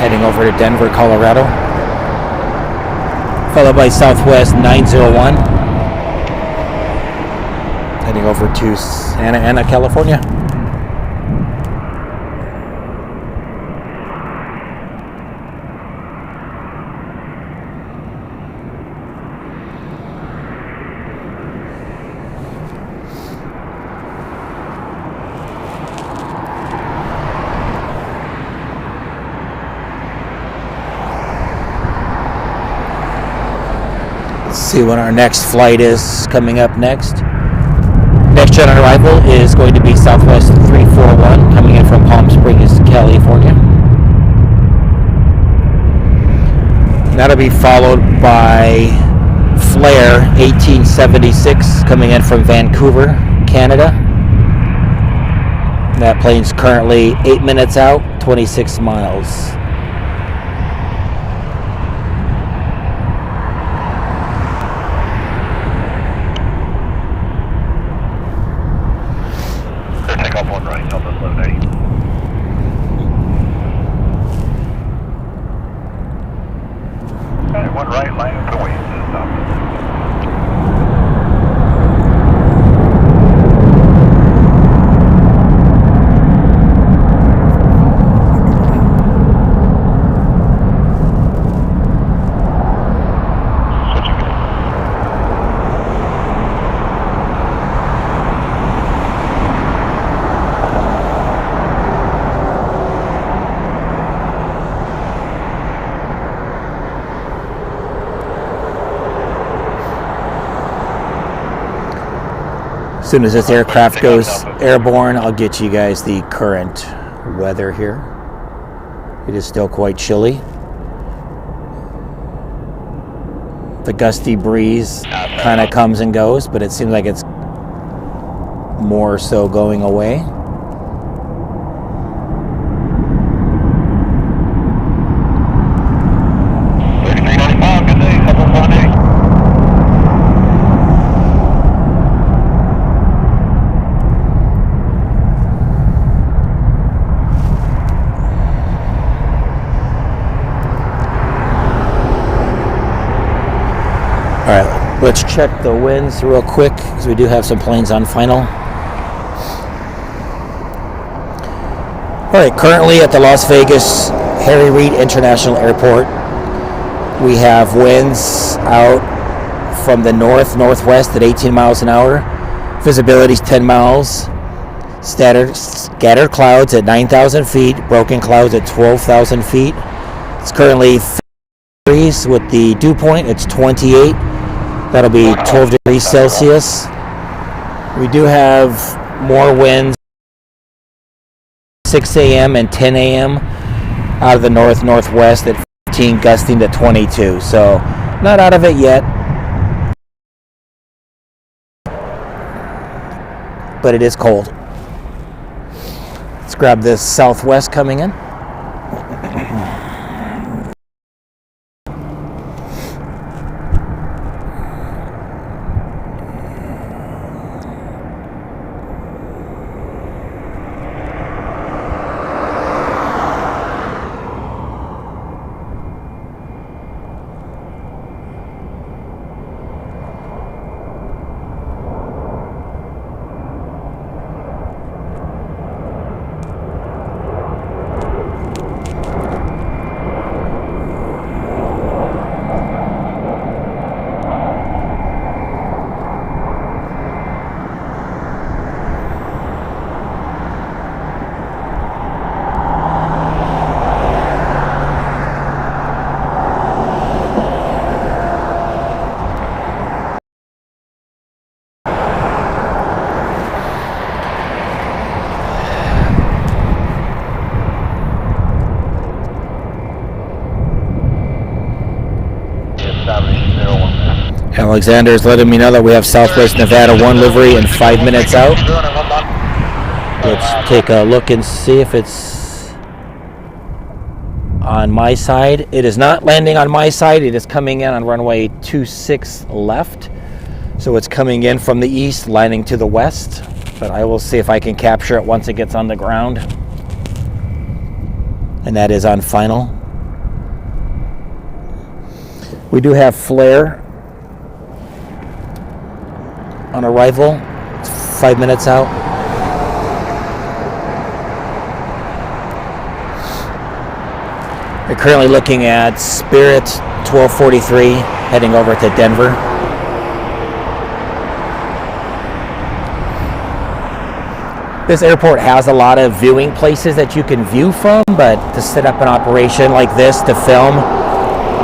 A: heading over to Denver, Colorado. Followed by Southwest 901, heading over to Santa Ana, California. See when our next flight is coming up next. Next jet on arrival is going to be Southwest 341 coming in from Palm Springs, California. And that'll be followed by Flair 1876 coming in from Vancouver, Canada. That plane's currently 8 minutes out, 26 miles. As soon as this aircraft goes airborne, I'll get you guys the current weather here. It is still quite chilly. The gusty breeze kind of comes and goes, but it seems like it's more so going away. Alright, let's check the winds real quick because we do have some planes on final. Alright, currently at the Las Vegas Harry Reid International Airport, we have winds out from the northwest at 18 miles an hour. Visibility is 10 miles. Scattered clouds at 9,000 feet. Broken clouds at 12,000 feet. It's currently 3 degrees. With the dew point, it's 28. That'll be 12 degrees Celsius. We do have more winds 6 a.m. and 10 a.m. out of the northwest at 15, gusting to 22. So not out of it yet, but it is cold. Let's grab this southwest coming in. Alexander's letting me know that we have Southwest Nevada 1 livery and 5 minutes out. Let's take a look and see if it's on my side. It is not landing on my side. It is coming in on runway 26 left. So it's coming in from the east, landing to the west. But I will see if I can capture it once it gets on the ground. And that is on final. We do have flare on arrival. It's 5 minutes out. We're currently looking at Spirit 1243 heading over to Denver. This airport has a lot of viewing places that you can view from, but to set up an operation like this to film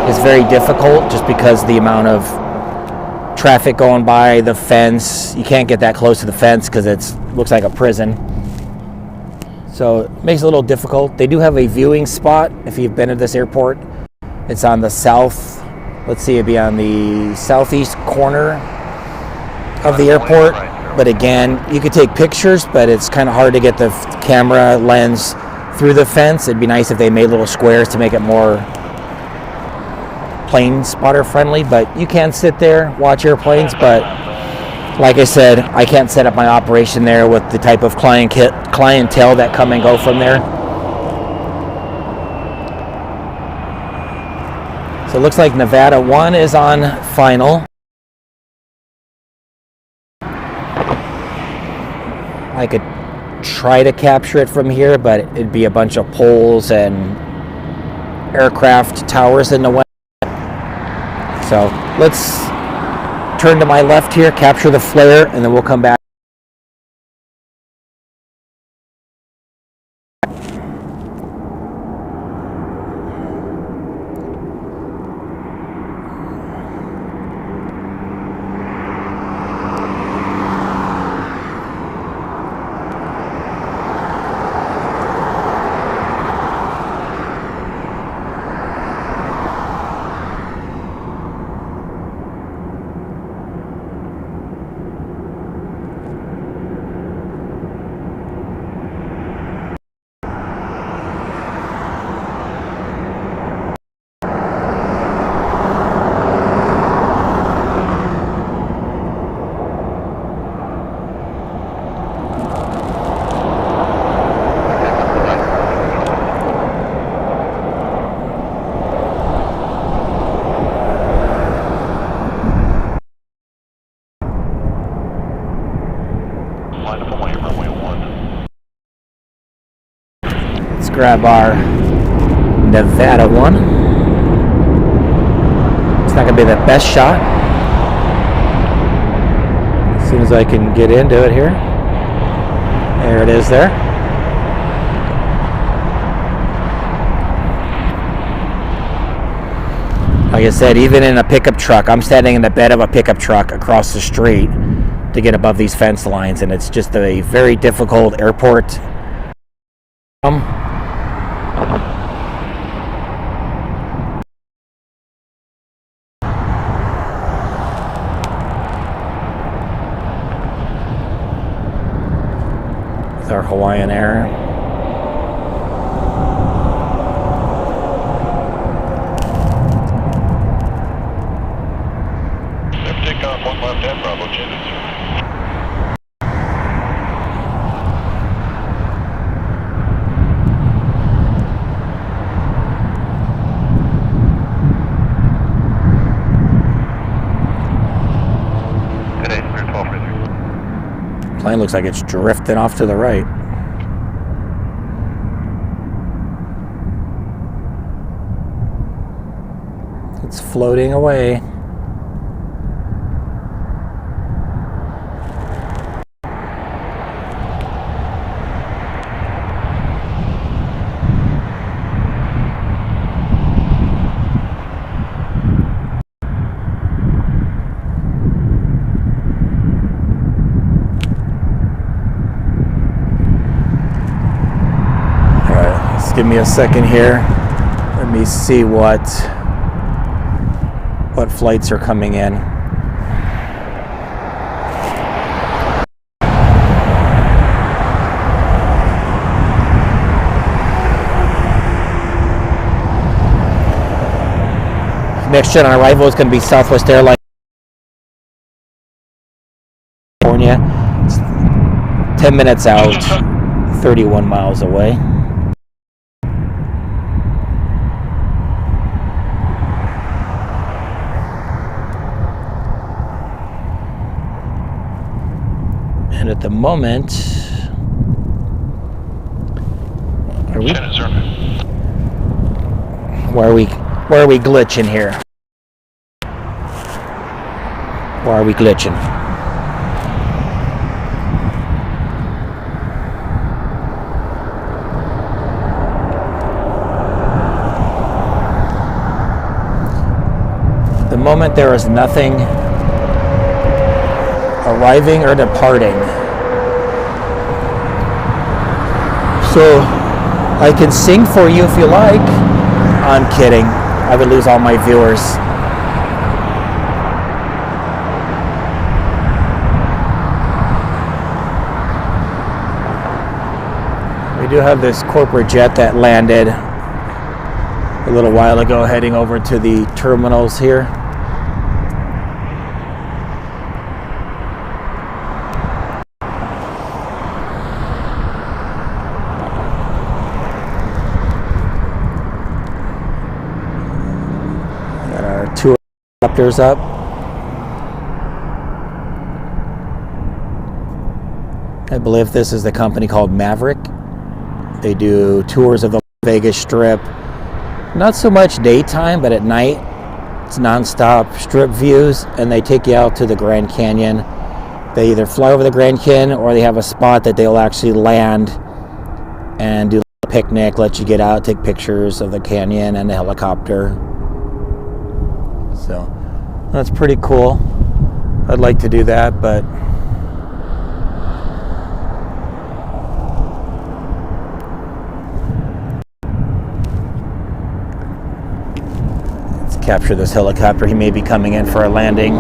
A: is very difficult just because the amount of traffic going by, the fence. You can't get that close to the fence because it looks like a prison. So it makes it a little difficult. They do have a viewing spot if you've been to this airport. It's on the south, let's see, it'd be on the southeast corner of the airport. But again, you could take pictures, but it's kind of hard to get the camera lens through the fence. It'd be nice if they made little squares to make it more plane spotter friendly, but you can sit there, watch airplanes. But like I said, I can't set up my operation there with the type of clientele that come and go from there. So it looks like Nevada 1 is on final. I could try to capture it from here, but it'd be a bunch of poles and aircraft towers in the way. So let's turn to my left here, capture the flare, and then we'll come back. Let's grab our Nevada 1. It's not going to be the best shot. As soon as I can get into it here. There it is there. Like I said, even in a pickup truck, I'm standing in the bed of a pickup truck across the street to get above these fence lines, and it's just a very difficult airport. With our Hawaiian Air.
B: Takeoff 1 left at Bravo, changes. Today, clear 1233.
A: Plane looks like it's drifting off to the right. It's floating away. Give me a second here. Let me see what flights are coming in. Next gen on arrival is going to be Southwest Airlines, California. It's 10 minutes out, 31 miles away. And at the moment, where are we glitching here? Why are we glitching? At the moment, there is nothing arriving or departing. So I can sing for you if you like. I'm kidding. I would lose all my viewers. We do have this corporate jet that landed a little while ago heading over to the terminals here. Two helicopters up. I believe this is the company called Maverick. They do tours of the Vegas Strip. Not so much daytime, but at night it's non-stop strip views, and they take you out to the Grand Canyon. They either fly over the Grand Canyon or they have a spot that they'll actually land and do a picnic, let you get out, take pictures of the canyon and the helicopter. So that's pretty cool. I'd like to do that, but let's capture this helicopter. He may be coming in for a landing.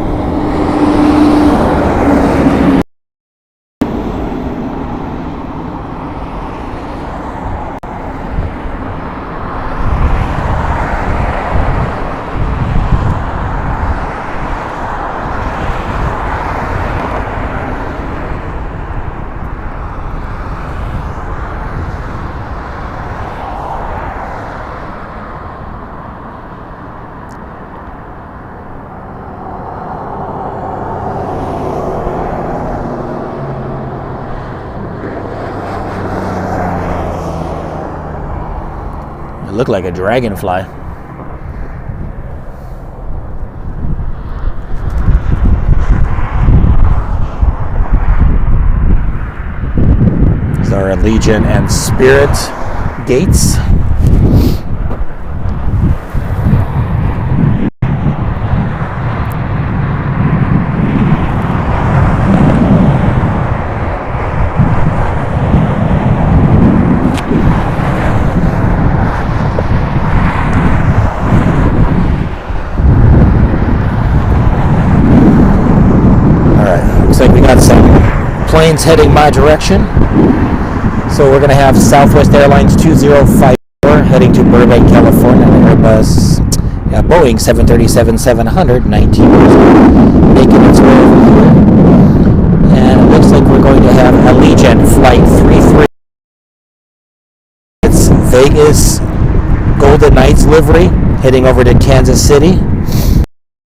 A: It looked like a dragonfly. These are Allegiant and Spirit gates. planes heading my direction. So we're going to have Southwest Airlines 2054 heading to Burbank, California. Airbus, Boeing 737-700, 19 making its way over here. And it looks like we're going to have Allegiant Flight 33. It's Vegas Golden Knights livery heading over to Kansas City.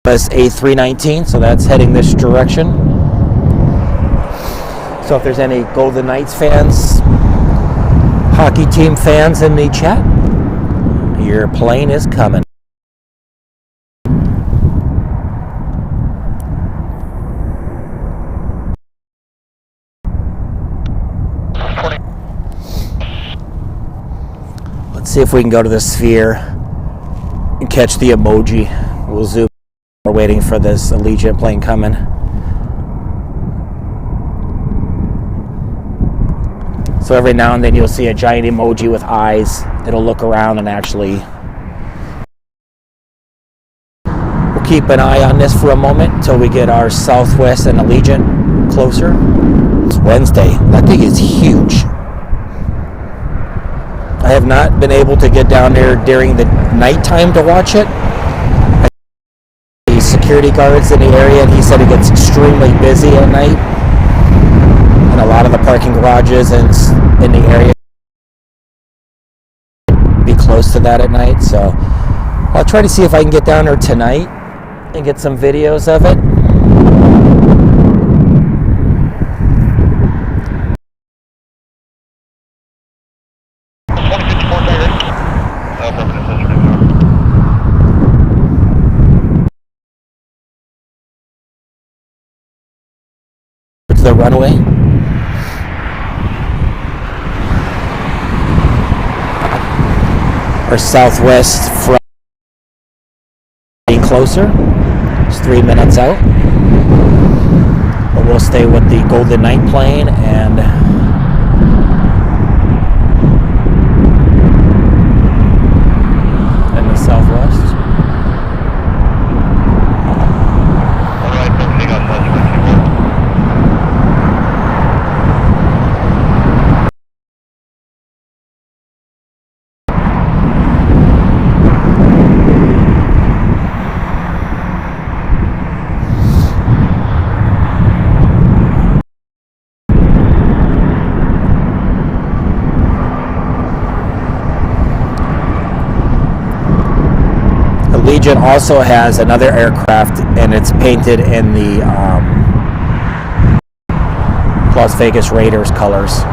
A: Airbus A319, so that's heading this direction. So if there's any Golden Knights fans, hockey team fans in the chat, your plane is coming. Let's see if we can go to the sphere and catch the emoji. We'll zoom. We're waiting for this Allegiant plane coming. So every now and then you'll see a giant emoji with eyes. It'll look around and actually... We'll keep an eye on this for a moment until we get our Southwest and Allegiant closer. It's Wednesday. That thing is huge. I have not been able to get down there during the nighttime to watch it. The security guards in the area, and he said it gets extremely busy at night. And a lot of the parking garages and in the area be close to that at night. So I'll try to see if I can get down there tonight and get some videos of it. To the runway. Our Southwest from being closer. It's 3 minutes out. But we'll stay with the Golden Knight plane and the Southwest. Allegiant also has another aircraft, and it's painted in the Las Vegas Raiders colors.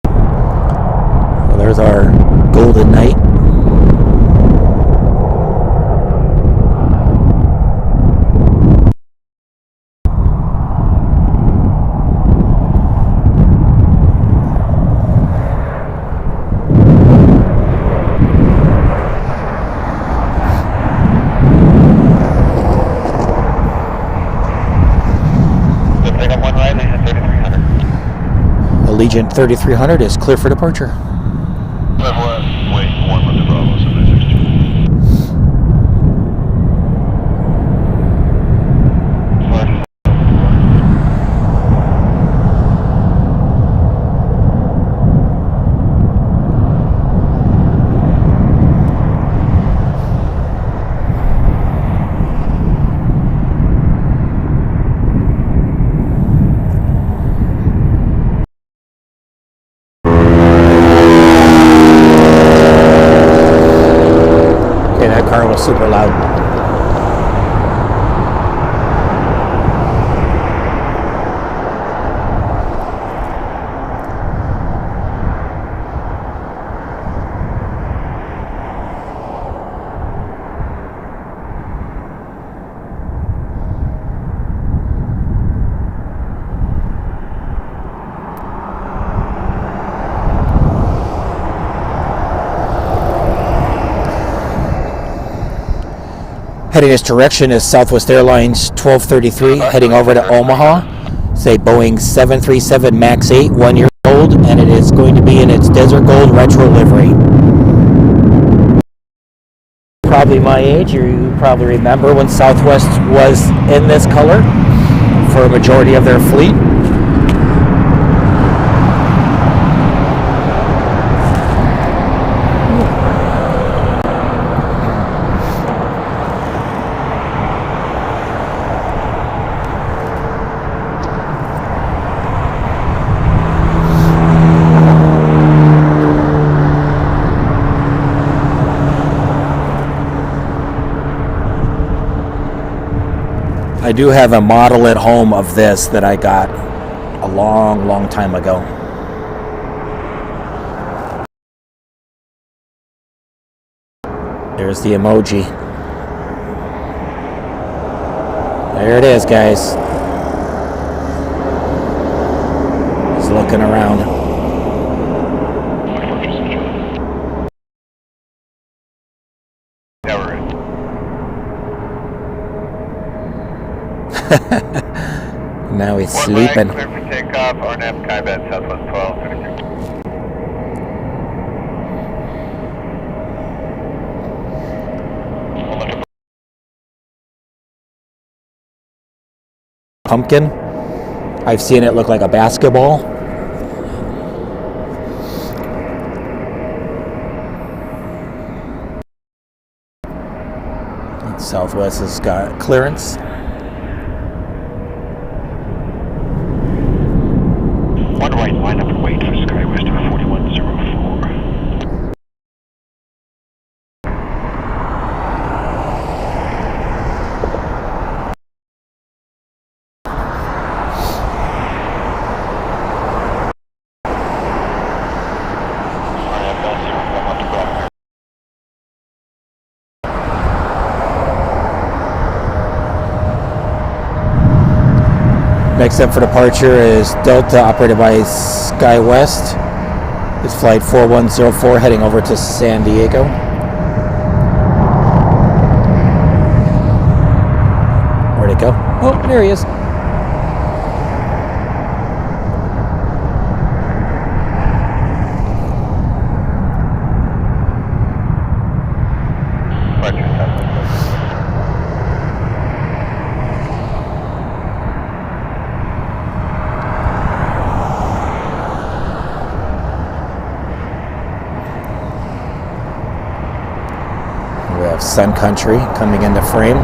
A: Well, there's our Golden Knight. Allegiant 3300 is clear for departure.
B: Wait, 1 with the Bravo, 762.
A: Car was super loud. Heading this direction is Southwest Airlines 1233 heading over to Omaha. Say Boeing 737 MAX 8, 1 year old, and it is going to be in its Desert Gold retro livery. Probably my age, you probably remember when Southwest was in this color. for a majority of their fleet. I do have a model at home of this that I got a long time ago. There's the emoji. There it is, guys. He's looking around.
B: Yeah, we're in.
A: Now he's sleeping.
B: Clear for takeoff, RNAV, Kybet, Southwest 1233.
A: Pumpkin. I've seen it look like a basketball. And Southwest has got clearance.
B: One right, line up and wait for SkyWest 4104.
A: Next up for departure is Delta, operated by SkyWest. It's flight 4104 heading over to San Diego. Where'd it go? Oh, there he is. We have Sun Country coming into frame.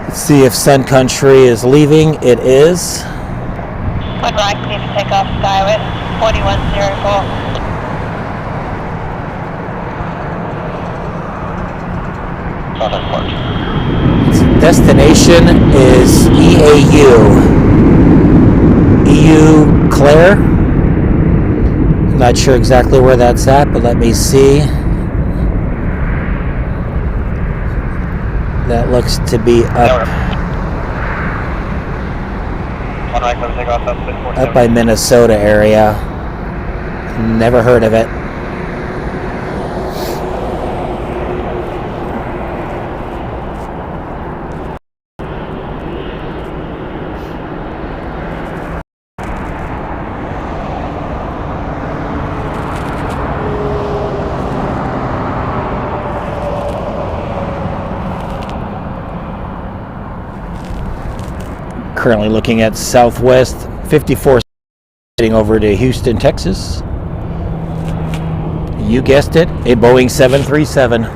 A: Let's see if Sun Country is leaving. It is.
C: One right, clear to take off, SkyWest 4104.
A: Destination is EAU. EU Claire. Not sure exactly where that's at, but let me see. That looks to be up by Minnesota area. Never heard of it. Currently looking at Southwest 54 heading over to Houston, Texas. You guessed it, a Boeing 737.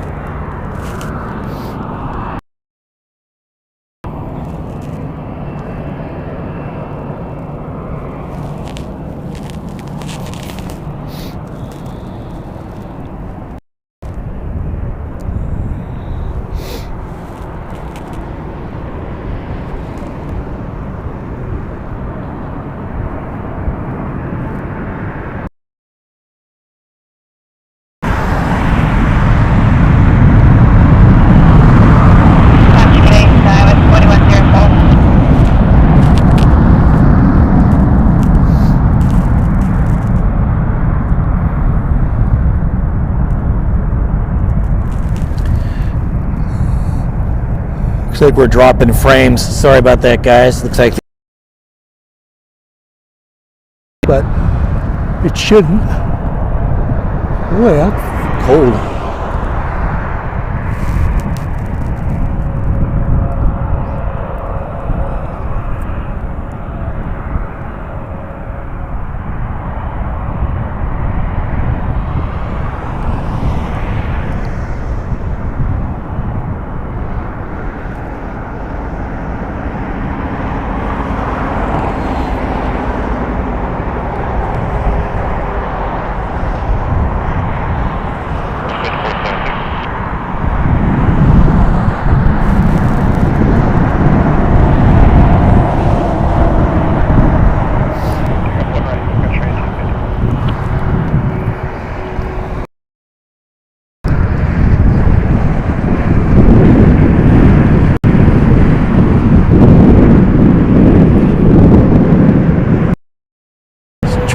A: Looks like we're dropping frames. Sorry about that, guys. Looks like, but it shouldn't. Boy, that's cold.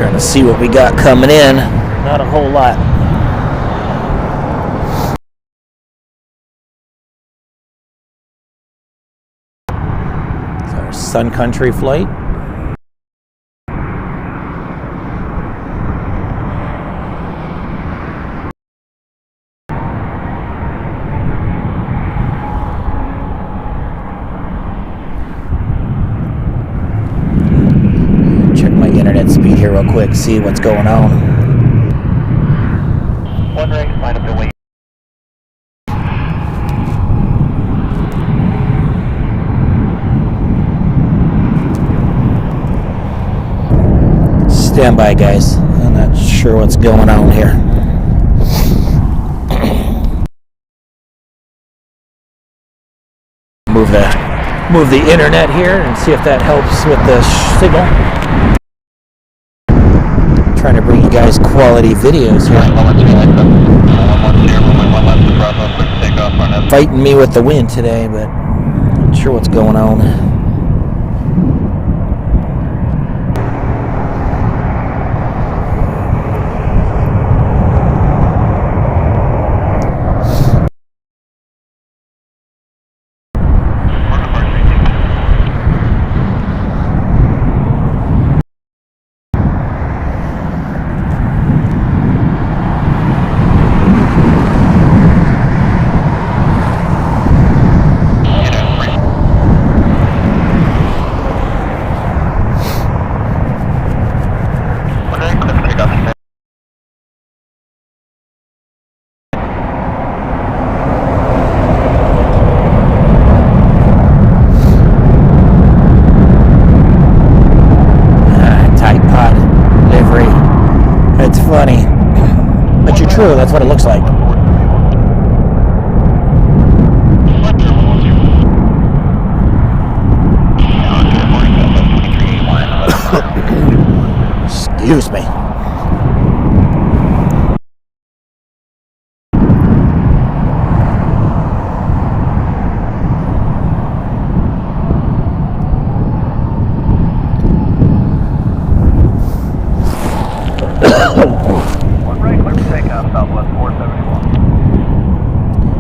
A: Trying to see what we got coming in. Not a whole lot. It's our Sun Country flight. Check my internet speed here real quick, see what's going on.
B: Wondering, find up the way.
A: Stand by, guys. I'm not sure what's going on here. Move the internet here and see if that helps with the signal. Trying to bring you guys quality videos here. Fighting me with the wind today, but not sure what's going on. Funny, but you're true. That's what it looks like. Excuse me.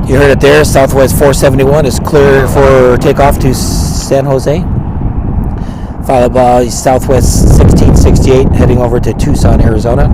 A: You heard it there. Southwest 471 is clear for takeoff to San Jose. Followed by Southwest 1668 heading over to Tucson, Arizona.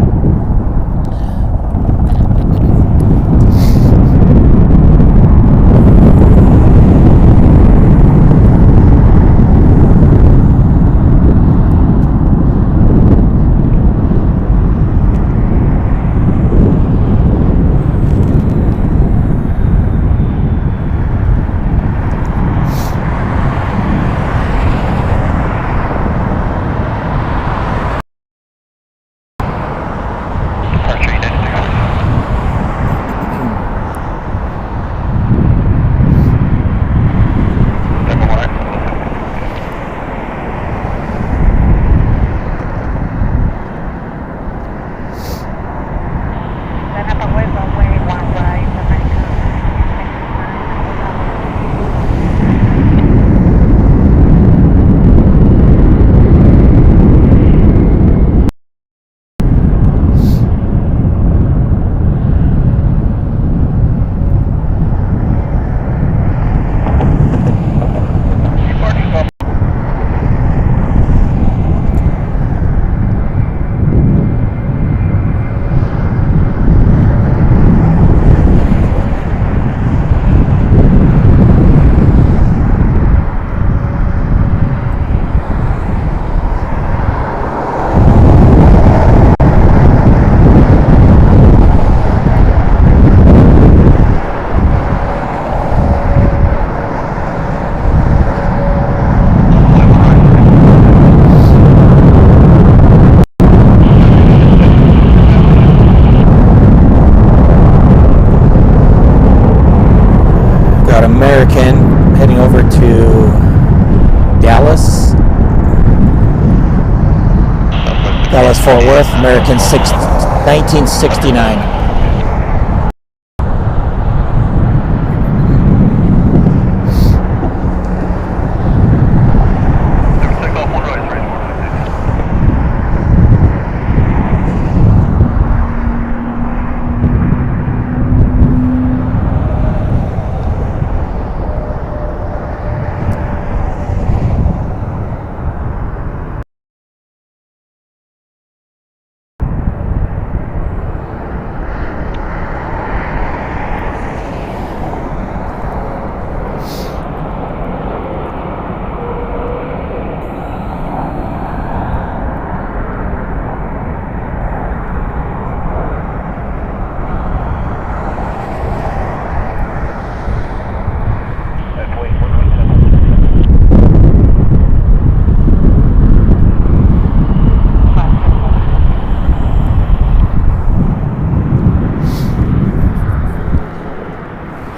A: American heading over to Dallas. Dallas Fort Worth, American 1969.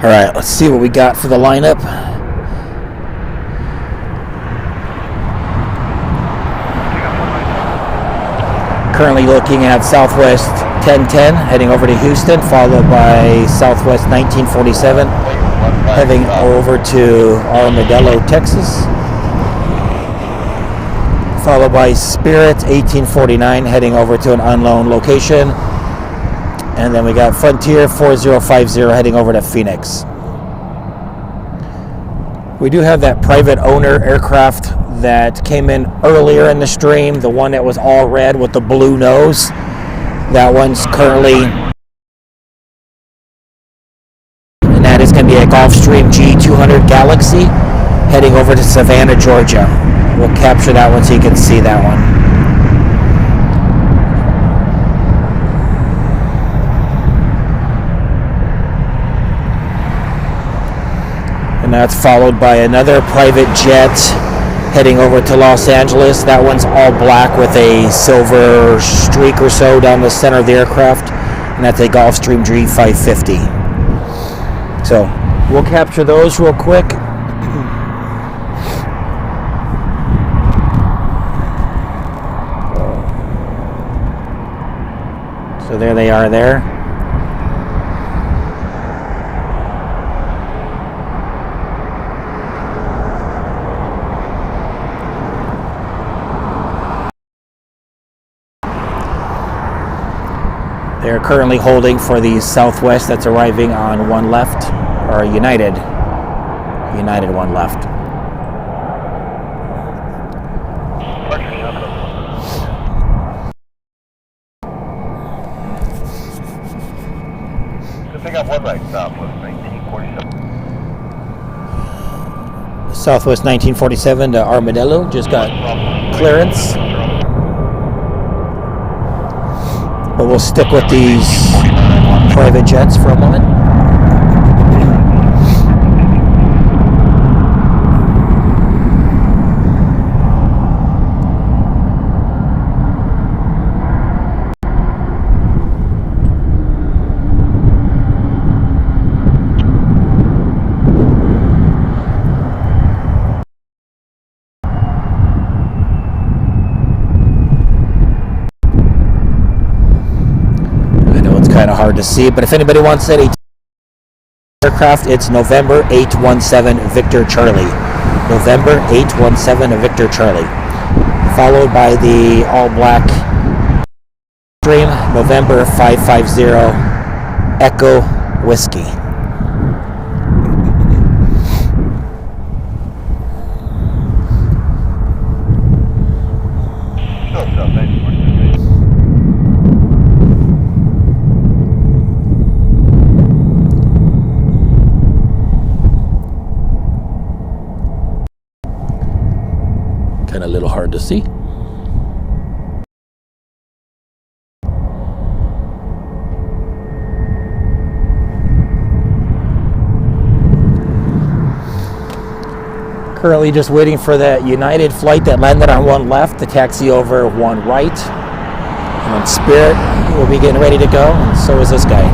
A: All right, let's see what we got for the lineup. Currently looking at Southwest 1010 heading over to Houston, followed by Southwest 1947 heading over to Armadillo, Texas, followed by Spirit 1849 heading over to an unknown location, and then we got Frontier 4050 heading over to Phoenix. We do have that private owner aircraft that came in earlier in the stream, the one that was all red with the blue nose. That one's currently, and that is going to be a Gulfstream G200 Galaxy heading over to Savannah, Georgia. We'll capture that one so you can see that one. And that's followed by another private jet heading over to Los Angeles. That one's all black with a silver streak or so down the center of the aircraft, and that's a Gulfstream G550. So we'll capture those real quick. So there they are there. They're currently holding for the Southwest that's arriving on one left, or United one left.
B: Pick up one right, Southwest 1947.
A: Southwest 1947 to Armadillo just got clearance. But we'll stick with these private jets for a moment. Kind of hard to see, but if anybody wants any aircraft, it's November 817 Victor Charlie. November 817 Victor Charlie. Followed by the all black stream, November 550 Echo Whiskey. Kind of a little hard to see. Currently just waiting for that United flight that landed on one left to taxi over one right. And then Spirit will be getting ready to go, and so is this guy.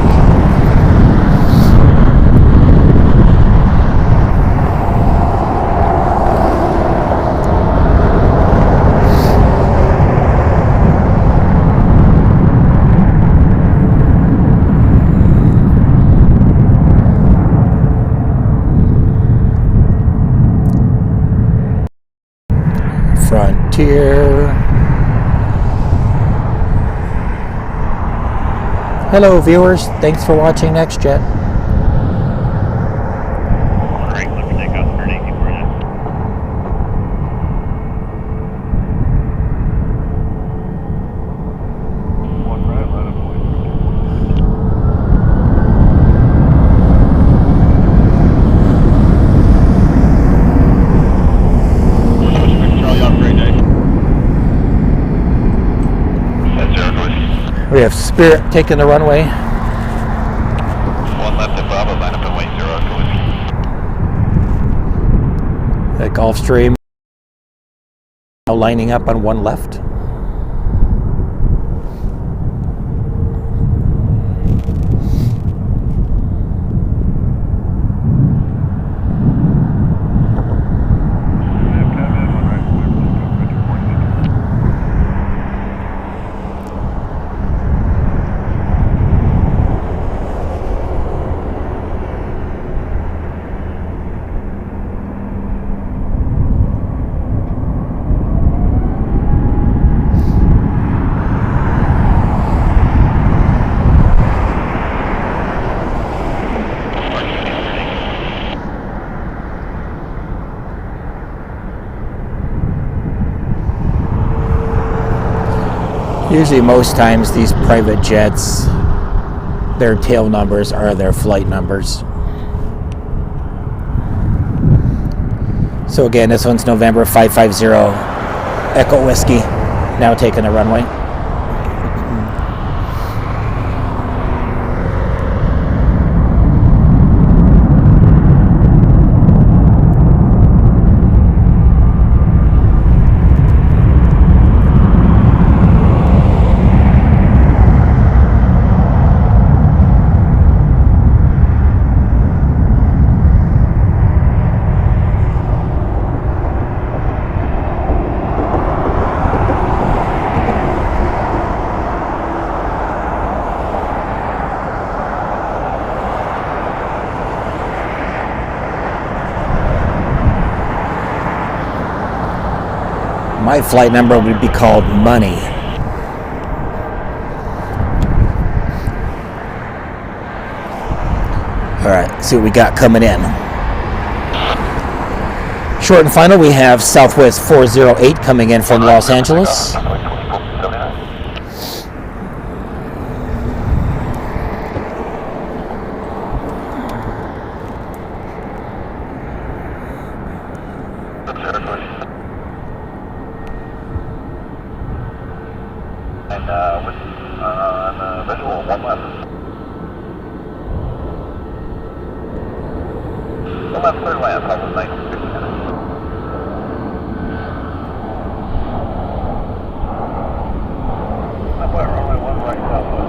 A: Frontier. Hello viewers, thanks for watching NextJet.
B: Great, let me take off 180 for you. One right, line up point. Charlie, have a great day. That's Air North.
A: We have Spirit taking the runway.
B: One left at Bravo, line up at White 0
A: That Gulfstream now lining up on one left. Usually most times these private jets, their tail numbers are their flight numbers. So again, this one's November 550 Echo Whiskey, now taking the runway. My flight number would be called Money. Alright, see what we got coming in. Short and final, we have Southwest 408 coming in from Los Angeles.
B: And with visual, one left. One left, clear land, probably 960 minutes. Up right, runway 1 right, southwest.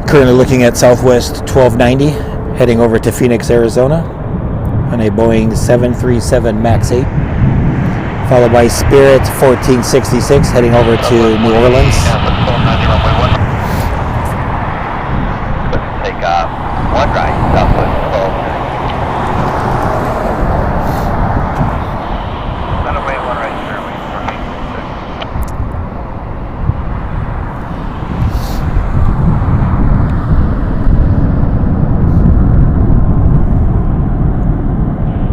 A: Currently looking at Southwest 1290, heading over to Phoenix, Arizona, on a Boeing 737 MAX 8, followed by Spirit 1466, heading over to New Orleans.
B: Take one right, southwest 12. Runway 1 right, sure, wait for me.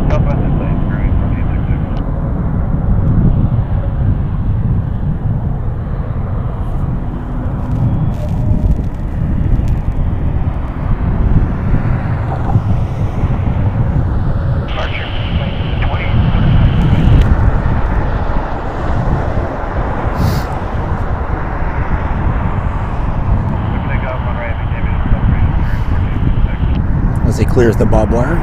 B: Southwest is lane, screwing from 866. Departure, lane 20. Takeoff on right, Aviation, celebration, 1466.
A: As he clears the barbed wire.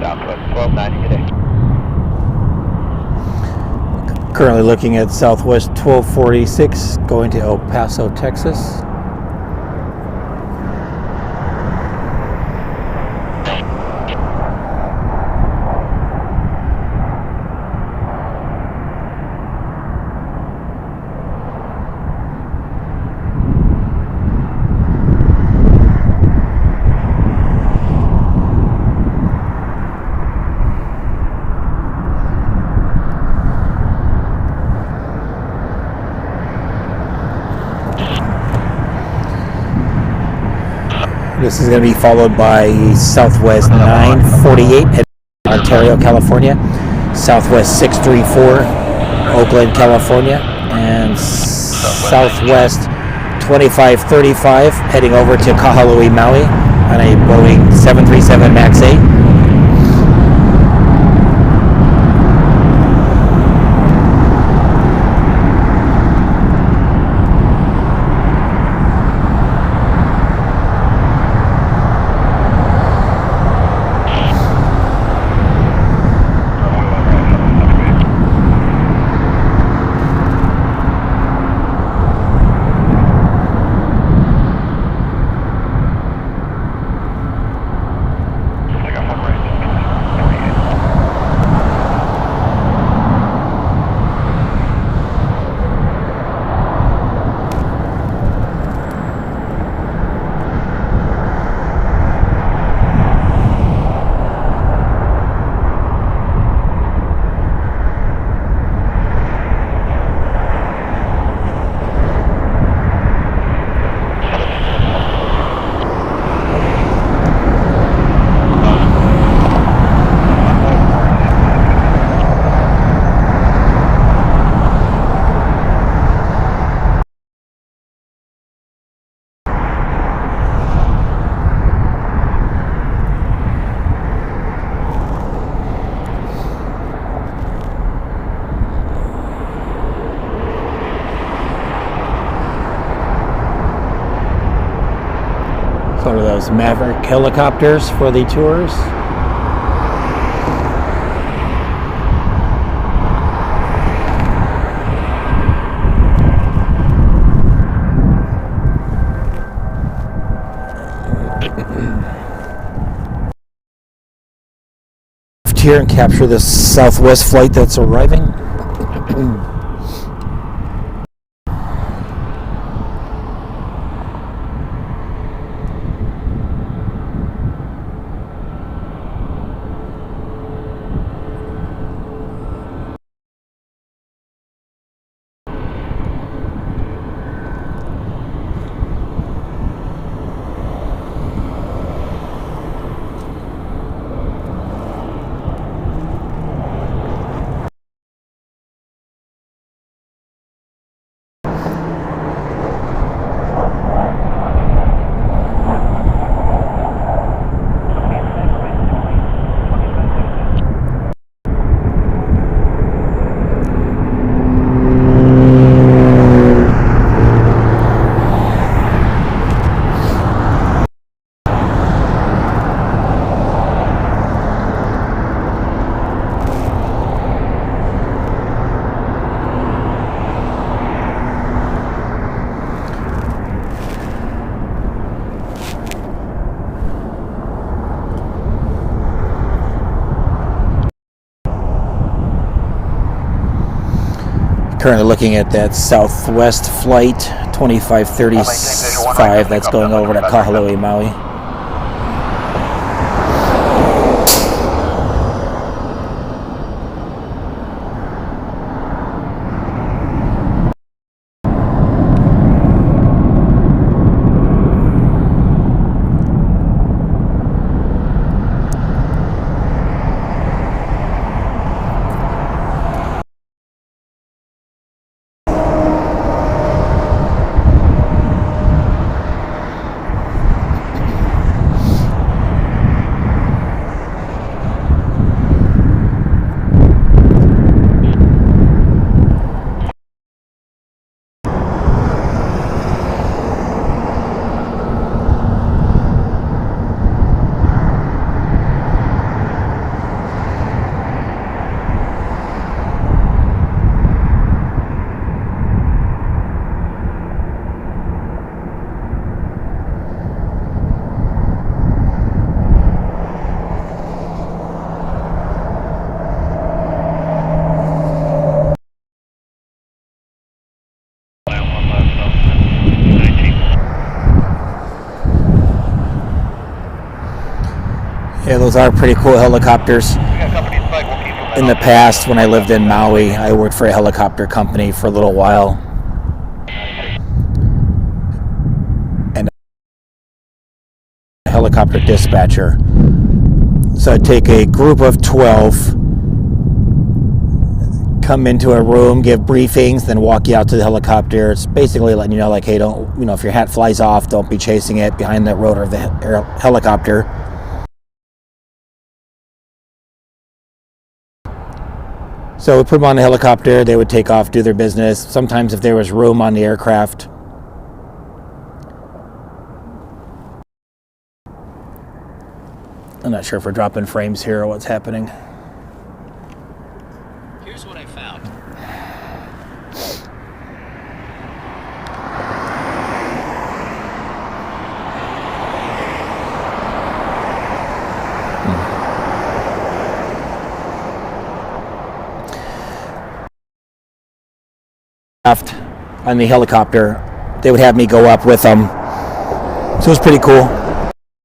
B: Southwest 1290, good day.
A: Currently looking at Southwest 1246, going to El Paso, Texas. This is going to be followed by Southwest 948 at Ontario, California, Southwest 634 Oakland, California, and Southwest 2535 heading over to Kahului, Maui on a Boeing 737 MAX 8. One of those Maverick helicopters for the tours. Here and capture the Southwest flight that's arriving. Currently looking at that Southwest flight 2535 that's going over to Kahului, Maui. Yeah, those are pretty cool helicopters. In the past, when I lived in Maui, I worked for a helicopter company for a little while. And a helicopter dispatcher. So I'd take a group of 12, come into a room, give briefings, then walk you out to the helicopter. It's basically letting you know, like, hey, don't, if your hat flies off, don't be chasing it behind the rotor of the helicopter. So we put them on the helicopter, they would take off, do their business. Sometimes if there was room on the aircraft. I'm not sure if we're dropping frames here or what's happening.
D: Here's what I found.
A: On the helicopter, they would have me go up with them. So it was pretty cool.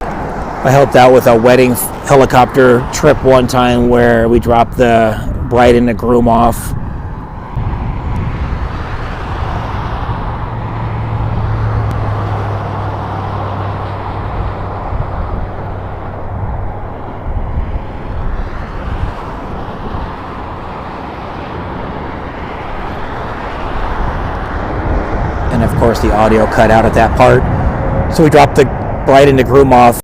A: I helped out with a wedding helicopter trip one time where we dropped the bride and the groom off. And of course the audio cut out at that part. So we dropped the bride and the groom off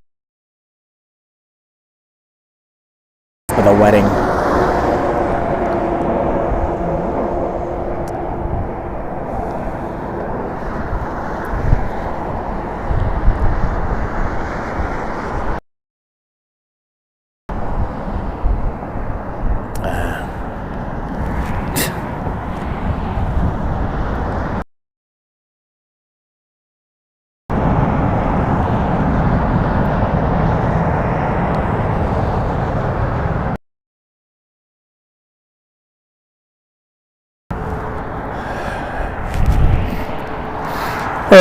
A: for the wedding.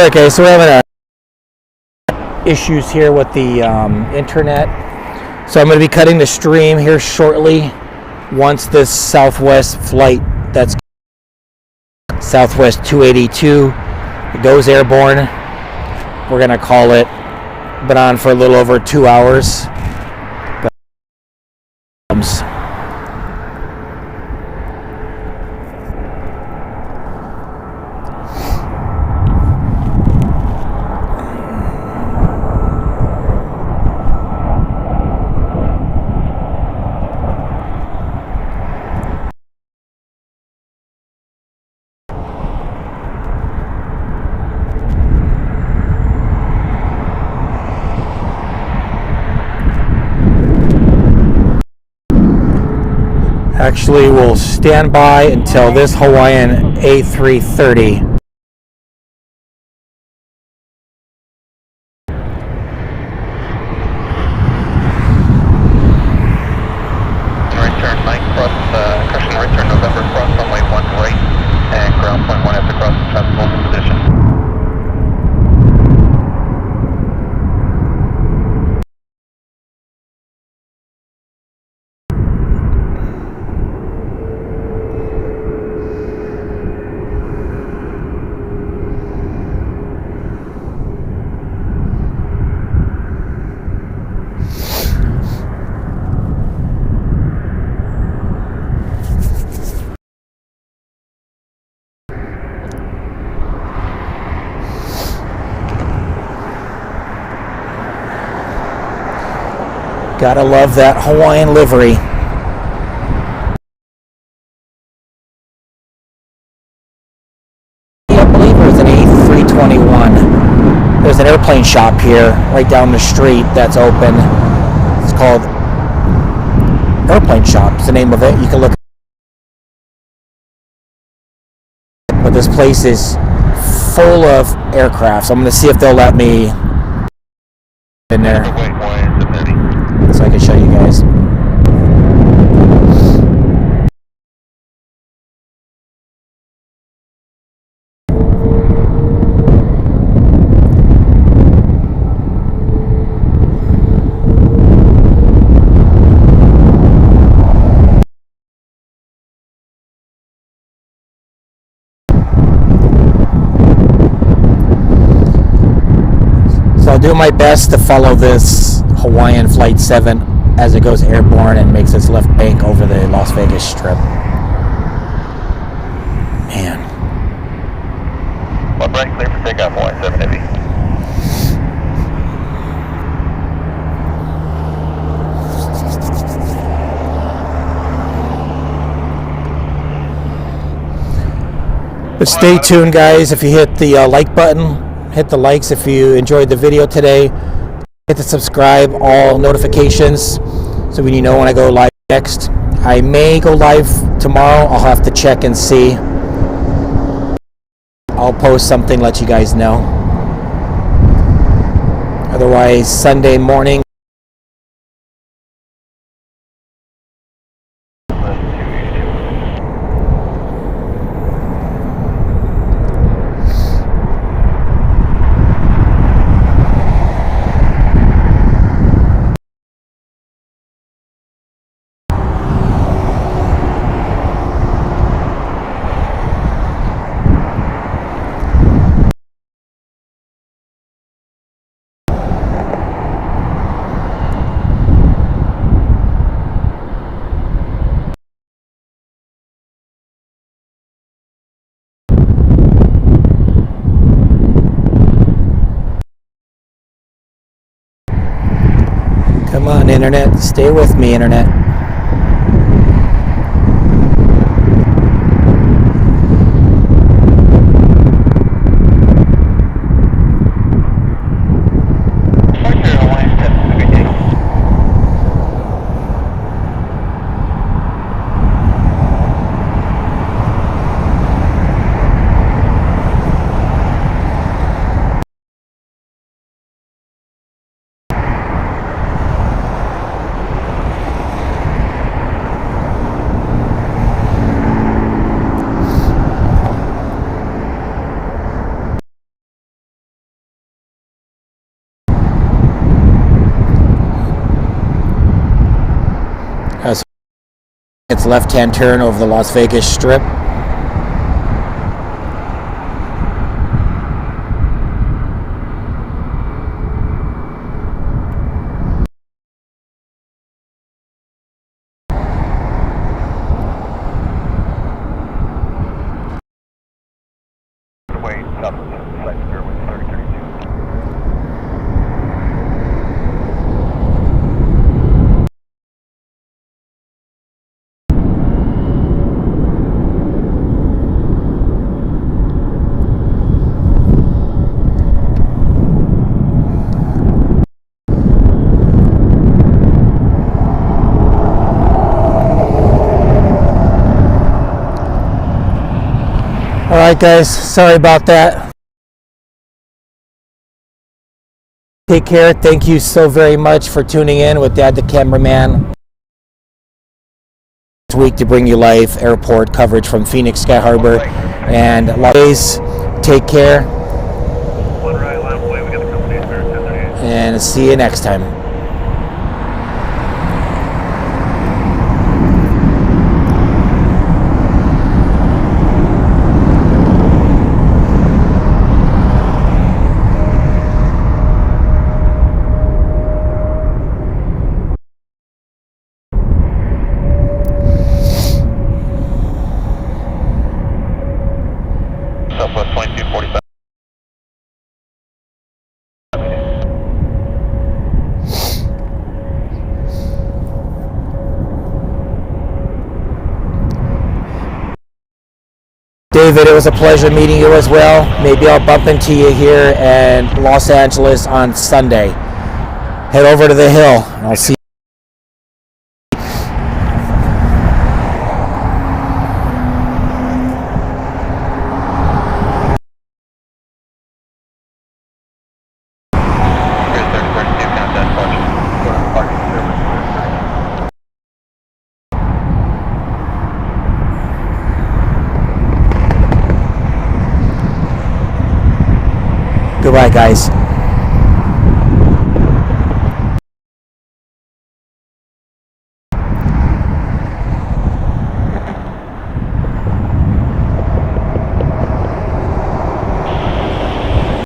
A: Okay, so we're having issues here with the internet. So I'm going to be cutting the stream here shortly once this Southwest flight, that's Southwest 282, it goes airborne. We're going to call it. Been on for a little over 2 hours. Actually, we'll stand by until this Hawaiian A330.
B: Right turn, Mike, cross, caution right turn, November, cross runway 1 right, and ground point 1 after cross, traffic hold position.
A: Gotta love that Hawaiian livery. I believe it was an A321. There's an airplane shop here right down the street that's open. It's called Airplane Shop is the name of it. You can look. But this place is full of aircraft. So I'm going to see if they'll let me in there so I can show you guys. So I'll do my best to follow this Hawaiian Flight 7 as it goes airborne and makes its left bank over the Las Vegas Strip.
B: takeoff Hawaii 7 Heavy.
A: But stay tuned, guys. If you hit the like button, hit the likes if you enjoyed the video today. Hit the subscribe, all notifications, so when you know when I go live next. I may go live tomorrow. I'll have to check and see. I'll post something, let you guys know. Otherwise, Sunday morning. Come on, Internet. Stay with me, Internet. It's left-hand turn over the Las Vegas Strip. Alright guys, sorry about that. Take care. Thank you so very much for tuning in with Dad the Cameraman this week to bring you live airport coverage from Phoenix Sky Harbor and Las Vegas. Take care. And see you next time.
B: Southwest 2245.
A: David, it was a pleasure meeting you as well. Maybe I'll bump into you here in Los Angeles on Sunday. Head over to the hill. I'll see you. Goodbye, guys.